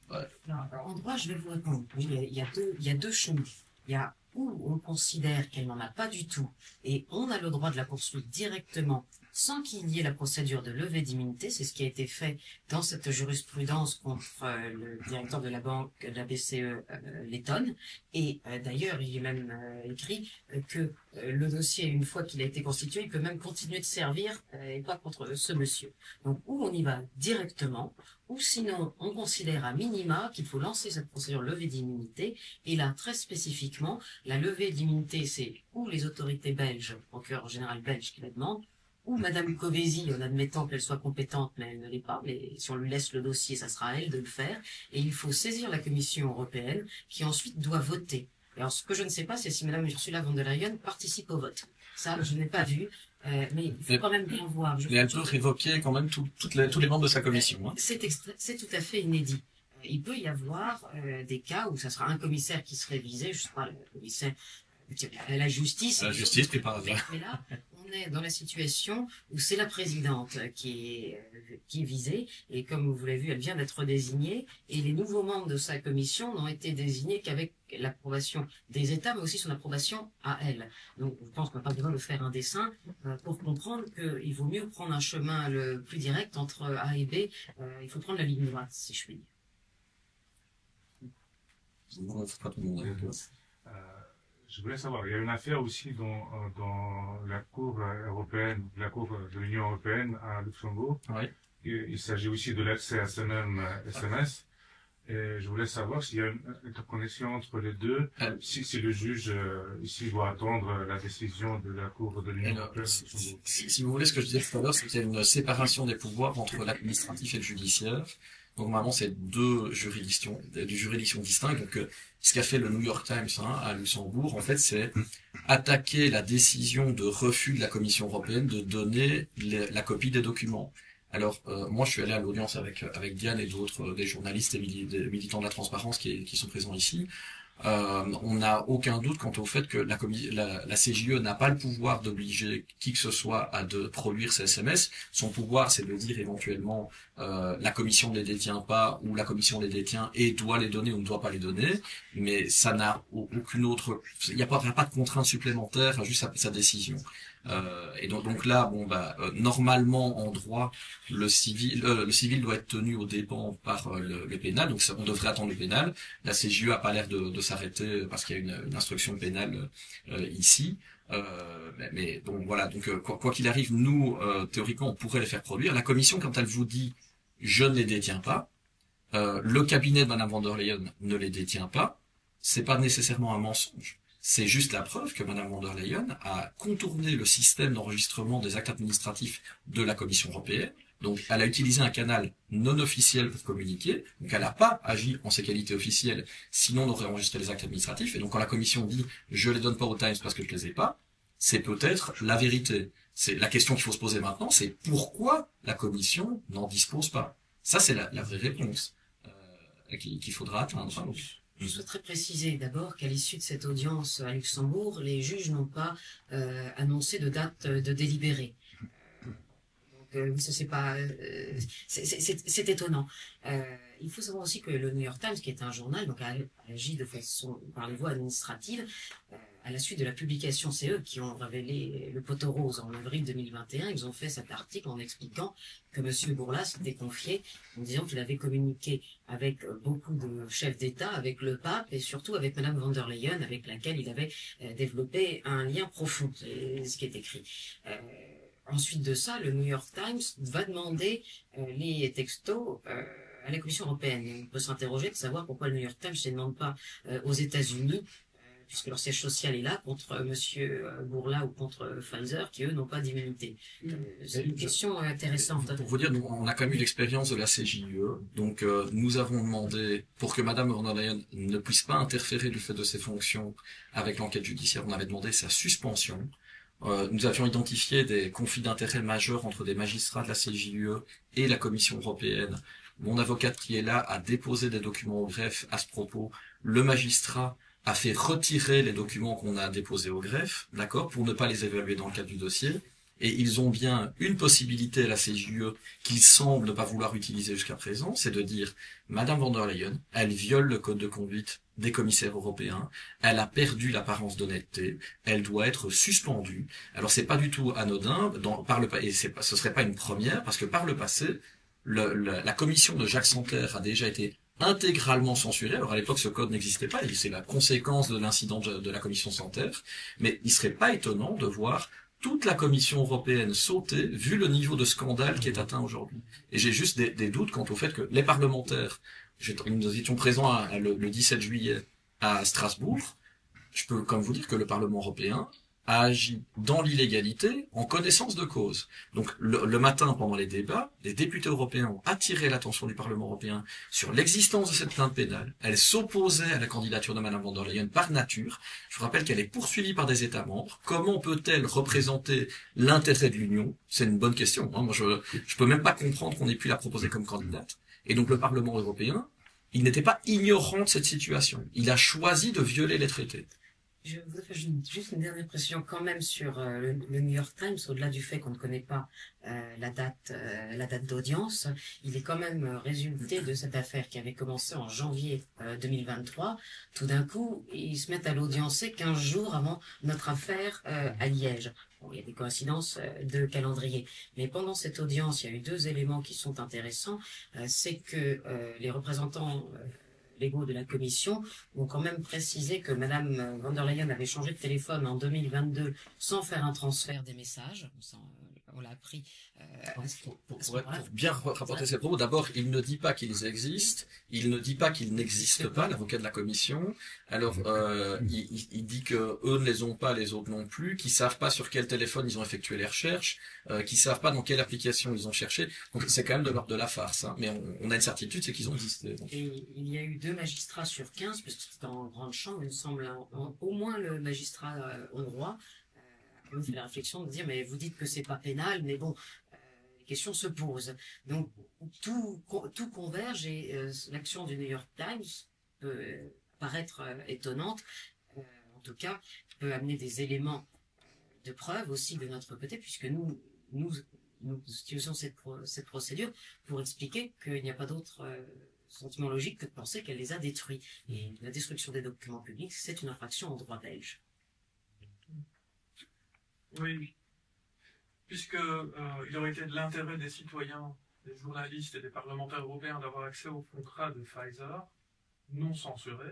En droit, je vais vous répondre. Il y a deux chemins. Il y a où on considère qu'elle n'en a pas du tout et on a le droit de la poursuivre directement sans qu'il y ait la procédure de levée d'immunité. C'est ce qui a été fait dans cette jurisprudence contre le directeur de la banque, de la BCE, Letton. Et d'ailleurs, il est même écrit que le dossier, une fois qu'il a été constitué, il peut même continuer de servir et pas contre ce monsieur. Donc, ou on y va directement, ou sinon, on considère à minima qu'il faut lancer cette procédure levée d'immunité. Et là, très spécifiquement, la levée d'immunité, c'est ou les autorités belges, le procureur général belge qui la demande, ou Madame Kövesi, en admettant qu'elle soit compétente, mais elle ne l'est pas, mais si on lui laisse le dossier, ça sera à elle de le faire. Et il faut saisir la Commission européenne, qui ensuite doit voter. Et alors, ce que je ne sais pas, c'est si Madame Ursula von der Leyen participe au vote. Ça, je n'ai pas vu. Mais il faut quand même bien voir. Mais elle peut révoquer quand même tous les membres de sa commission. Hein. C'est tout à fait inédit. Il peut y avoir des cas où ça sera un commissaire qui serait visé, je sais pas, le commissaire à la justice. La justice, pris par hasard. Mais là, on est dans la situation où c'est la présidente qui est visée, et comme vous l'avez vu, elle vient d'être désignée, et les nouveaux membres de sa commission n'ont été désignés qu'avec l'approbation des États, mais aussi son approbation à elle. Donc, je pense qu'on n'a pas besoin de faire un dessin pour comprendre qu'il vaut mieux prendre un chemin le plus direct entre A et B. Il faut prendre la ligne droite, si je puis dire. Je voulais savoir, il y a une affaire aussi dans la Cour européenne, la Cour de l'Union européenne à Luxembourg. Oui. Il s'agit aussi de l'accès à ce même SMS. Et je voulais savoir s'il y a une interconnexion entre les deux, si le juge ici doit attendre la décision de la Cour de l'Union européenne. Si vous voulez, ce que je disais tout à l'heure, c'est qu'il y a une séparation des pouvoirs entre l'administratif et le judiciaire. Donc normalement, c'est deux juridictions distinctes. Donc ce qu'a fait le New York Times à Luxembourg, en fait, c'est attaquer la décision de refus de la Commission européenne de donner la copie des documents. Alors moi, je suis allé à l'audience avec Diane et d'autres des journalistes et des militants de la transparence qui sont présents ici. On n'a aucun doute quant au fait que la CJE n'a pas le pouvoir d'obliger qui que ce soit à de produire ces SMS. Son pouvoir, c'est de dire éventuellement la commission ne les détient pas ou la commission les détient et doit les donner ou ne doit pas les donner. Mais ça n'a aucune autre. Il n'y a pas de contrainte supplémentaire, juste sa décision. Et donc là, normalement en droit, le civil doit être tenu aux dépens par le pénal. Donc on devrait attendre le pénal. La CJE a pas l'air de s'arrêter parce qu'il y a une instruction pénale ici. Mais donc voilà. Donc quoi qu'il arrive, nous théoriquement on pourrait les faire produire. La commission, quand elle vous dit je ne les détiens pas, le cabinet de Madame van der Leyen ne les détient pas, c'est pas nécessairement un mensonge. C'est juste la preuve que Madame van der Leyen a contourné le système d'enregistrement des actes administratifs de la Commission européenne. Donc, elle a utilisé un canal non officiel pour communiquer. Donc, elle n'a pas agi en ses qualités officielles, sinon on aurait enregistré les actes administratifs. Et donc, quand la Commission dit « je les donne pas aux Times parce que je les ai pas », c'est peut-être la vérité. C'est la question qu'il faut se poser maintenant, c'est pourquoi la Commission n'en dispose pas. Ça, c'est la vraie réponse qu'il faudra atteindre. Je souhaiterais préciser d'abord qu'à l'issue de cette audience à Luxembourg, les juges n'ont pas annoncé de date de délibéré. Donc ça c'est pas, c'est étonnant. Il faut savoir aussi que le New York Times, qui est un journal, donc a agi de façon par les voies administratives. À la suite de la publication, c'est eux qui ont révélé le poteau rose en avril 2021. Ils ont fait cet article en expliquant que M. Bourla s'était confié en disant qu'il avait communiqué avec beaucoup de chefs d'État, avec le pape et surtout avec Mme van der Leyen, avec laquelle il avait développé un lien profond. C'est ce qui est écrit. Ensuite de ça, le New York Times va demander les textos à la Commission européenne. On peut s'interroger de savoir pourquoi le New York Times ne demande pas aux États-Unis, puisque leur siège social est là, contre Monsieur Bourla ou contre Pfizer, qui eux n'ont pas d'immunité. C'est une question intéressante. Pour vous dire, nous, on a quand même eu l'expérience de la CJE, donc nous avons demandé, pour que Madame van der Leyen ne puisse pas interférer du fait de ses fonctions avec l'enquête judiciaire, on avait demandé sa suspension. Nous avions identifié des conflits d'intérêts majeurs entre des magistrats de la CJE et la Commission européenne. Mon avocate qui est là a déposé des documents au greffe à ce propos. Le magistrat a fait retirer les documents qu'on a déposés au greffe, d'accord, pour ne pas les évaluer dans le cadre du dossier. Et ils ont bien une possibilité à la CJE qu'ils semblent ne pas vouloir utiliser jusqu'à présent, c'est de dire Madame van der Leyen, elle viole le code de conduite des commissaires européens, elle a perdu l'apparence d'honnêteté, elle doit être suspendue. Alors c'est pas du tout anodin, et ce serait pas une première, parce que par le passé, la commission de Jacques Santer a déjà été intégralement censurée. Alors à l'époque, ce code n'existait pas, et c'est la conséquence de l'incident de la commission Santer, mais il serait pas étonnant de voir toute la Commission européenne sauter, vu le niveau de scandale qui est atteint aujourd'hui. Et j'ai juste des doutes quant au fait que les parlementaires, nous étions présents le 17 juillet à Strasbourg, je peux comme vous dire que le Parlement européen a agi dans l'illégalité en connaissance de cause. Donc le matin, pendant les débats, les députés européens ont attiré l'attention du Parlement européen sur l'existence de cette plainte pénale. Elle s'opposait à la candidature de Mme van der Leyen par nature. Je vous rappelle qu'elle est poursuivie par des États membres. Comment peut-elle représenter l'intérêt de l'Union? C'est une bonne question. Moi, je peux même pas comprendre qu'on ait pu la proposer comme candidate. Et donc le Parlement européen, il n'était pas ignorant de cette situation. Il a choisi de violer les traités. Je voudrais faire juste une dernière précision quand même sur le New York Times, au-delà du fait qu'on ne connaît pas la date d'audience. Il est quand même résulté de cette affaire qui avait commencé en janvier 2023. Tout d'un coup, ils se mettent à l'audiencer 15 jours avant notre affaire à Liège. Bon, il y a des coïncidences de calendrier. Mais pendant cette audience, il y a eu deux éléments qui sont intéressants. C'est que les représentants légaux de la Commission ont quand même précisé que Madame von der Leyen avait changé de téléphone en 2022 sans faire un transfert des messages. On l'a appris. Pour bien rapporter ses propos, d'abord, il ne dit pas qu'ils existent, il ne dit pas qu'ils n'existent pas, l'avocat de la Commission. Alors, il dit que eux ne les ont pas, les autres non plus, qu'ils savent pas sur quel téléphone ils ont effectué les recherches, qu'ils savent pas dans quelle application ils ont cherché. Donc, c'est quand même de l'ordre de la farce, hein. Mais on a une certitude, c'est qu'ils ont existé. Donc. Et il y a eu 2 magistrats sur 15, parce que c'était en grande chambre, il me semble, au moins le magistrat hongrois, on fait la réflexion de dire, mais vous dites que c'est pas pénal, mais bon, les questions se posent. Donc, tout converge et l'action du New York Times peut paraître étonnante, en tout cas, peut amener des éléments de preuve aussi de notre côté, puisque nous utilisons cette procédure pour expliquer qu'il n'y a pas d'autre sentiment logique que de penser qu'elle les a détruits. Et la destruction des documents publics, c'est une infraction en droit belge. Oui, puisque il aurait été de l'intérêt des citoyens, des journalistes et des parlementaires européens d'avoir accès au contrat de Pfizer, non censuré,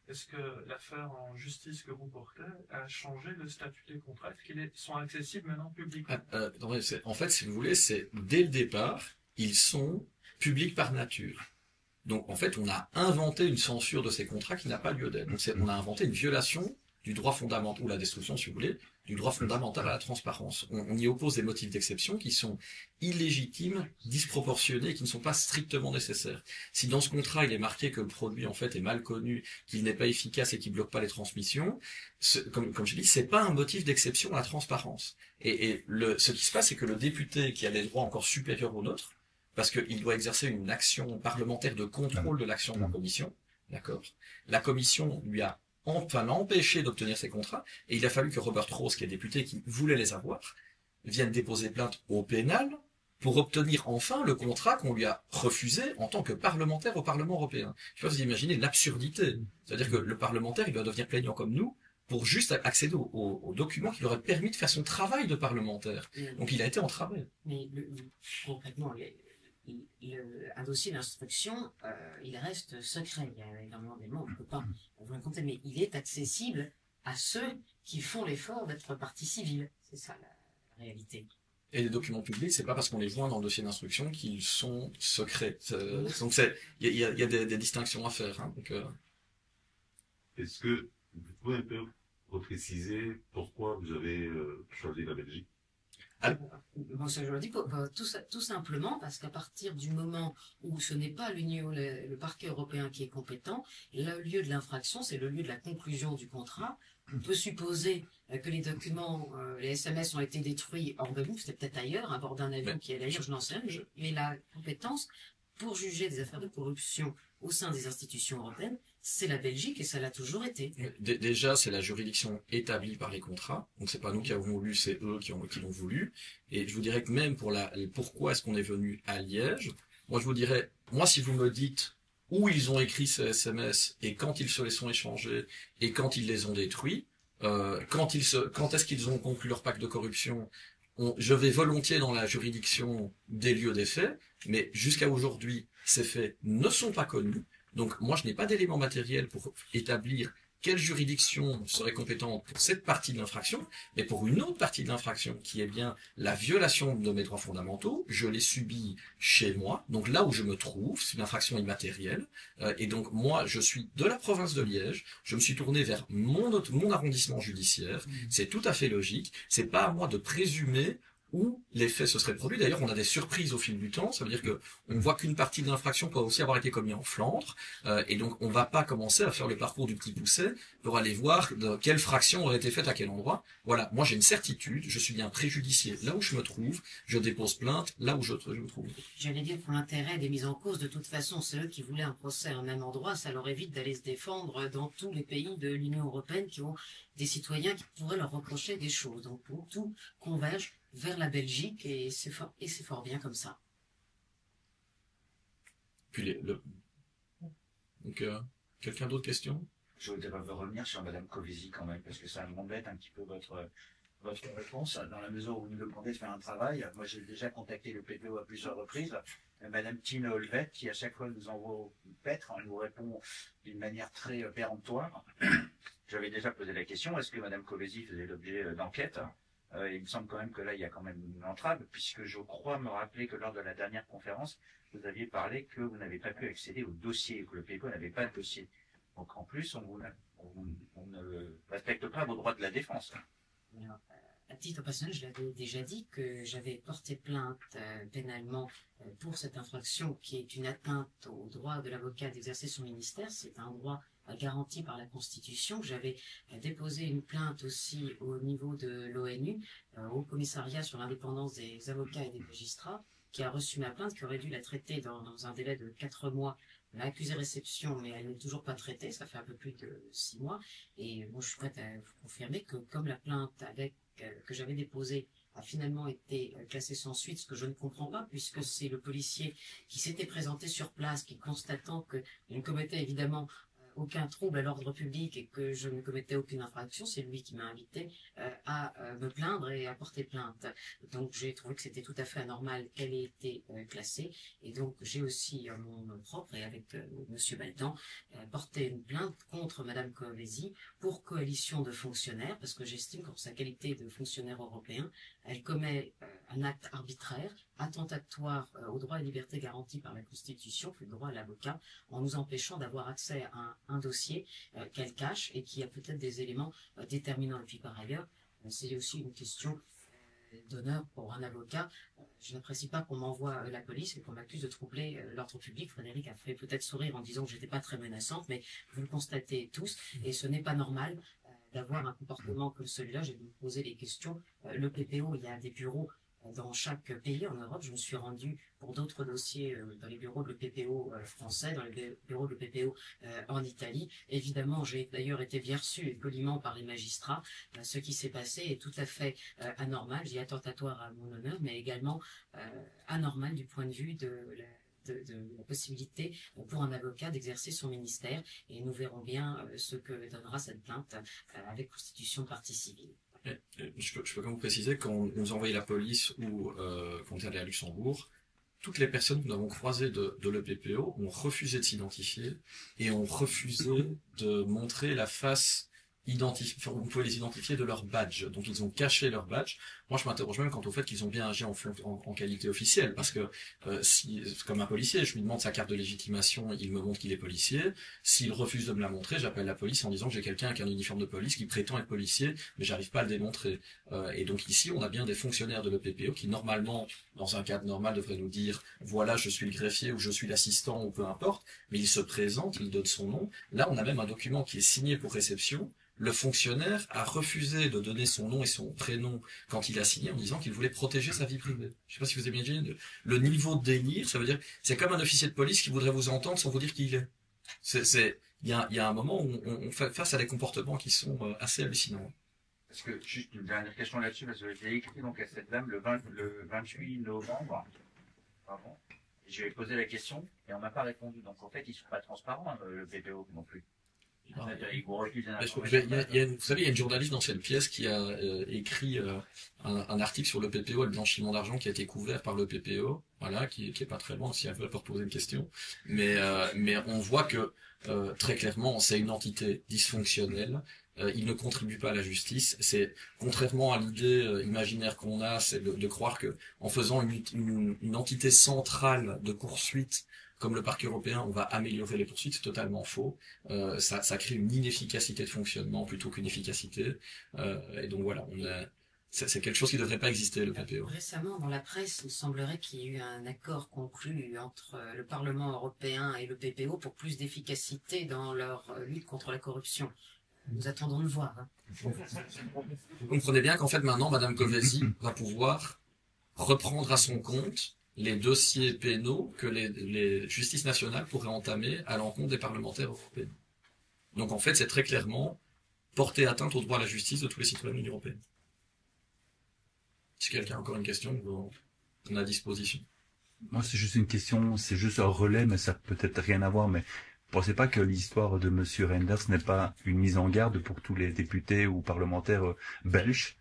est-ce que l'affaire en justice que vous portez a changé le statut des contrats? Est-ce qu'ils sont accessibles maintenant publiquement? En fait, si vous voulez, c'est dès le départ, ils sont publics par nature. Donc, en fait, on a inventé une censure de ces contrats qui n'a pas lieu d'être. Donc, on a inventé une violation du droit fondamental, ou la destruction, si vous voulez, du droit fondamental à la transparence. On y oppose des motifs d'exception qui sont illégitimes, disproportionnés, et qui ne sont pas strictement nécessaires. Si dans ce contrat, il est marqué que le produit, en fait, est mal connu, qu'il n'est pas efficace et qu'il bloque pas les transmissions, comme je dis, c'est pas un motif d'exception à la transparence. Ce qui se passe, c'est que le député qui a des droits encore supérieurs aux nôtres, parce qu'il doit exercer une action parlementaire de contrôle de l'action de la commission, d'accord? La commission lui a l'a empêché d'obtenir ces contrats, et il a fallu que Robert Rose, qui est député, qui voulait les avoir, vienne déposer plainte au pénal pour obtenir enfin le contrat qu'on lui a refusé en tant que parlementaire au Parlement européen. Je sais pas si vous imaginez l'absurdité. C'est-à-dire que le parlementaire, il doit devenir plaignant comme nous pour juste accéder aux documents qui lui auraient permis de faire son travail de parlementaire. Donc il a été entravé. Mais concrètement, un dossier d'instruction, il reste secret. Il y a énormément d'éléments, on ne peut pas vous raconter, mais il est accessible à ceux qui font l'effort d'être partie civile. C'est ça la réalité. Et les documents publics, c'est pas parce qu'on les joint dans le dossier d'instruction qu'ils sont secrets. Donc il y a des distinctions à faire. Hein, donc, Est-ce que vous pouvez un peu repréciser pourquoi vous avez choisi la Belgique? Bon, ça, je le dis tout simplement parce qu'à partir du moment où ce n'est pas le parquet européen qui est compétent, le lieu de l'infraction, c'est le lieu de la conclusion du contrat. On peut supposer que les documents, les SMS ont été détruits hors de nous, c'était peut-être ailleurs, à bord d'un avion qui est d'ailleurs, je n'en sais rien, mais la compétence pour juger des affaires de corruption au sein des institutions européennes, c'est la Belgique et ça l'a toujours été. Déjà, c'est la juridiction établie par les contrats. Donc, c'est pas nous qui avons voulu, c'est eux qui l'ont voulu. Et je vous dirais que même pourquoi est-ce qu'on est venu à Liège, moi, je vous dirais, si vous me dites où ils ont écrit ces SMS et quand ils se les sont échangés et quand ils les ont détruits, quand est-ce qu'ils ont conclu leur pacte de corruption, je vais volontiers dans la juridiction des lieux des faits, mais jusqu'à aujourd'hui, ces faits ne sont pas connus. Donc moi, je n'ai pas d'éléments matériels pour établir quelle juridiction serait compétente pour cette partie de l'infraction, mais pour une autre partie de l'infraction, qui est bien la violation de mes droits fondamentaux, je l'ai subie chez moi, donc là où je me trouve, c'est une infraction immatérielle, et donc moi, je suis de la province de Liège, je me suis tourné vers mon arrondissement judiciaire, c'est tout à fait logique, c'est pas à moi de présumer où les faits se seraient produits. D'ailleurs, on a des surprises au fil du temps. Ça veut dire que on voit qu'une partie de l'infraction peut aussi avoir été commise en Flandre, et donc on va pas commencer à faire le parcours du petit Pousset pour aller voir de quelle fraction aurait été faite à quel endroit. Voilà, moi j'ai une certitude, je suis bien préjudicié là où je me trouve, je dépose plainte là où je me trouve. J'allais dire, pour l'intérêt des mises en cause, de toute façon, ceux qui voulaient un procès au même endroit, ça leur évite d'aller se défendre dans tous les pays de l'Union européenne qui ont des citoyens qui pourraient leur reprocher des choses. Donc tout converge vers la Belgique et c'est fort bien comme ça. Puis donc quelqu'un d'autre question? Je voudrais revenir sur Madame Covesi quand même, parce que ça m'embête un petit peu votre réponse, dans la mesure où vous nous demandez de faire un travail. Moi, j'ai déjà contacté le PPO à plusieurs reprises. Madame Tine Olvet, qui à chaque fois nous envoie une lettre, nous répond d'une manière très péremptoire. J'avais déjà posé la question, est-ce que Madame Covesi faisait l'objet d'enquête? Il me semble quand même que là, il y a quand même une entrave, puisque je crois me rappeler que lors de la dernière conférence, vous aviez parlé que vous n'avez pas pu accéder au dossier, que le PPO n'avait pas de dossier. Donc en plus, on ne respecte pas vos droits de la défense. Alors, à titre personnel, je l'avais déjà dit que j'avais porté plainte pénalement pour cette infraction qui est une atteinte au droit de l'avocat d'exercer son ministère. C'est un droit garanti par la Constitution. J'avais déposé une plainte aussi au niveau de l'ONU, au commissariat sur l'indépendance des avocats et des magistrats, qui a reçu ma plainte, qui aurait dû la traiter dans un délai de 4 mois. On a accusé réception, mais elle n'est toujours pas traitée, ça fait un peu plus de 6 mois. Et moi, je suis prête à vous confirmer que comme la plainte que j'avais déposée a finalement été classée sans suite, ce que je ne comprends pas, puisque c'est le policier qui s'était présenté sur place, qui constatant que je ne commettais évidemment aucun trouble à l'ordre public et que je ne commettais aucune infraction, c'est lui qui m'a invité à me plaindre et à porter plainte. Donc j'ai trouvé que c'était tout à fait anormal qu'elle ait été classée, et donc j'ai aussi mon nom propre et avec Monsieur Baldan porté une plainte contre Madame Covesi pour coalition de fonctionnaires, parce que j'estime qu'en sa qualité de fonctionnaire européen, elle commet un acte arbitraire, attentatoire aux droits et libertés garantis par la Constitution, puis le droit à l'avocat, en nous empêchant d'avoir accès à un dossier qu'elle cache et qui a peut-être des éléments déterminants. Et puis par ailleurs, c'est aussi une question d'honneur pour un avocat. Je n'apprécie pas qu'on m'envoie la police et qu'on m'accuse de troubler l'ordre public. Frédéric a fait peut-être sourire en disant que j'étais pas très menaçante, mais vous le constatez tous, et ce n'est pas normal d'avoir un comportement comme celui-là. J'ai dû me poser les questions. Le PPO, il y a des bureaux dans chaque pays en Europe. Je me suis rendu pour d'autres dossiers dans les bureaux de l'EPPO français, dans les bureaux de l'EPPO en Italie. Évidemment, j'ai d'ailleurs été bien reçu et poliment par les magistrats. Ce qui s'est passé est tout à fait anormal, j'ai attentatoire à mon honneur, mais également anormal du point de vue de la possibilité pour un avocat d'exercer son ministère. Et nous verrons bien ce que donnera cette plainte avec constitution de partie civile. Je peux quand même vous préciser, quand on nous envoyait la police ou quand on est allé à Luxembourg, toutes les personnes que nous avons croisées de l'EPPO ont refusé de s'identifier et ont refusé de montrer la face identifiée. On pouvait les identifier de leur badge, donc ils ont caché leur badge. Moi, je m'interroge même quant au fait qu'ils ont bien agi en qualité officielle, parce que si, comme un policier, je lui demande sa carte de légitimation, il me montre qu'il est policier. S'il refuse de me la montrer, j'appelle la police en disant que j'ai quelqu'un avec un uniforme de police qui prétend être policier, mais j'arrive pas à le démontrer. Et donc ici, on a bien des fonctionnaires de l'EPPO qui, normalement, dans un cadre normal, devraient nous dire voilà, je suis le greffier ou je suis l'assistant ou peu importe, mais il se présente, il donne son nom. Là, on a même un document qui est signé pour réception. Le fonctionnaire a refusé de donner son nom et son prénom quand il a signé en disant qu'il voulait protéger sa vie privée. Je sais pas si vous imaginez le niveau de délire. Ça veut dire, c'est comme un officier de police qui voudrait vous entendre sans vous dire qui il est. Il y a un moment où on fait face à des comportements qui sont assez hallucinants. Parce que, juste une dernière question là-dessus, parce que j'ai écrit donc à cette dame le 28 novembre, pardon, et je lui ai posé la question, et on m'a pas répondu. Donc en fait, ils sont pas transparents, le PPO non plus. Vous savez, il y a une journaliste dans cette pièce qui a écrit un article sur le PPO et le blanchiment d'argent qui a été couvert par le PPO, voilà, qui est pas très loin si elle veut pas poser une question. Mais on voit que très clairement, c'est une entité dysfonctionnelle. Il ne contribue pas à la justice. C'est contrairement à l'idée imaginaire qu'on a, c'est de croire que en faisant une entité centrale de poursuite comme le parquet européen, on va améliorer les poursuites, c'est totalement faux. Ça crée une inefficacité de fonctionnement plutôt qu'une efficacité. Et donc voilà, c'est quelque chose qui ne devrait pas exister, le PPO. Récemment, dans la presse, il semblerait qu'il y ait eu un accord conclu entre le Parlement européen et le PPO pour plus d'efficacité dans leur lutte contre la corruption. Nous attendons de voir. Hein. Vous comprenez bien qu'en fait, maintenant, Madame Kövesi va pouvoir reprendre à son compte les dossiers pénaux que les justices nationales pourraient entamer à l'encontre des parlementaires européens. Donc en fait, c'est très clairement porter atteinte au droit à la justice de tous les citoyens de l'Union européenne. Si quelqu'un a encore une question, on est à disposition. Moi, c'est juste une question, c'est juste un relais, mais ça peut peut-être rien à voir, mais vous pensez pas que l'histoire de Monsieur Reinders n'est pas une mise en garde pour tous les députés ou parlementaires belges?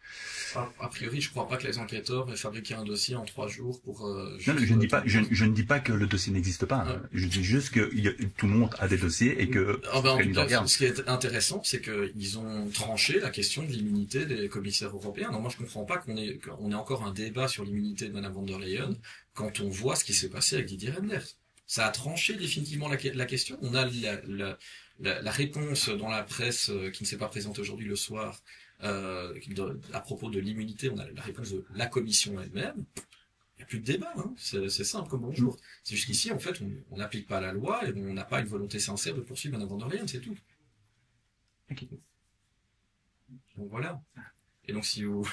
A priori, je crois pas que les enquêteurs aient fabriqué un dossier en 3 jours pour... Non, je ne dis pas que le dossier n'existe pas. Hein. Je dis juste que tout le monde a des dossiers et que... en tout cas, ce qui est intéressant, c'est qu'ils ont tranché la question de l'immunité des commissaires européens. Non, moi, je comprends pas qu'on ait encore un débat sur l'immunité de Madame von der Leyen quand on voit ce qui s'est passé avec Didier Reynders. Ça a tranché définitivement la question. On a la réponse dans la presse qui ne s'est pas présentée aujourd'hui le soir à propos de l'immunité. On a la réponse de la commission elle-même. Il n'y a plus de débat. Hein. C'est simple comme bonjour. C'est juste qu'ici, en fait, on n'applique pas la loi et on n'a pas une volonté sincère de poursuivre Mme von der Leyen, c'est tout. Okay. Donc voilà. Et donc si vous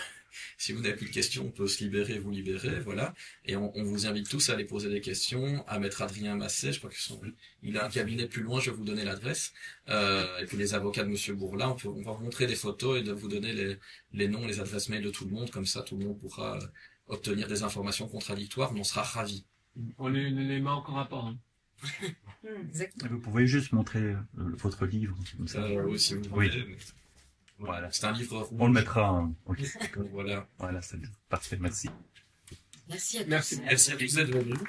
n'avez plus de questions, on peut se libérer, vous libérer, voilà. Et on vous invite tous à aller poser des questions, à Maître Adrien Masset, je crois qu'il a un cabinet plus loin, je vais vous donner l'adresse. Et puis les avocats de Monsieur Bourla, on va vous montrer des photos et de vous donner les noms, les adresses mail de tout le monde, comme ça tout le monde pourra obtenir des informations contradictoires, on en sera ravis. On les met encore à part. Hein. Exactement. Vous pouvez juste montrer votre livre, comme ça. Oui, si vous voulez. Oui. Voilà. C'est un livre rouge. On le mettra en... Donc, voilà. Voilà, c'est parfait, merci. Merci à tous. Merci. Merci à tous d'être venus.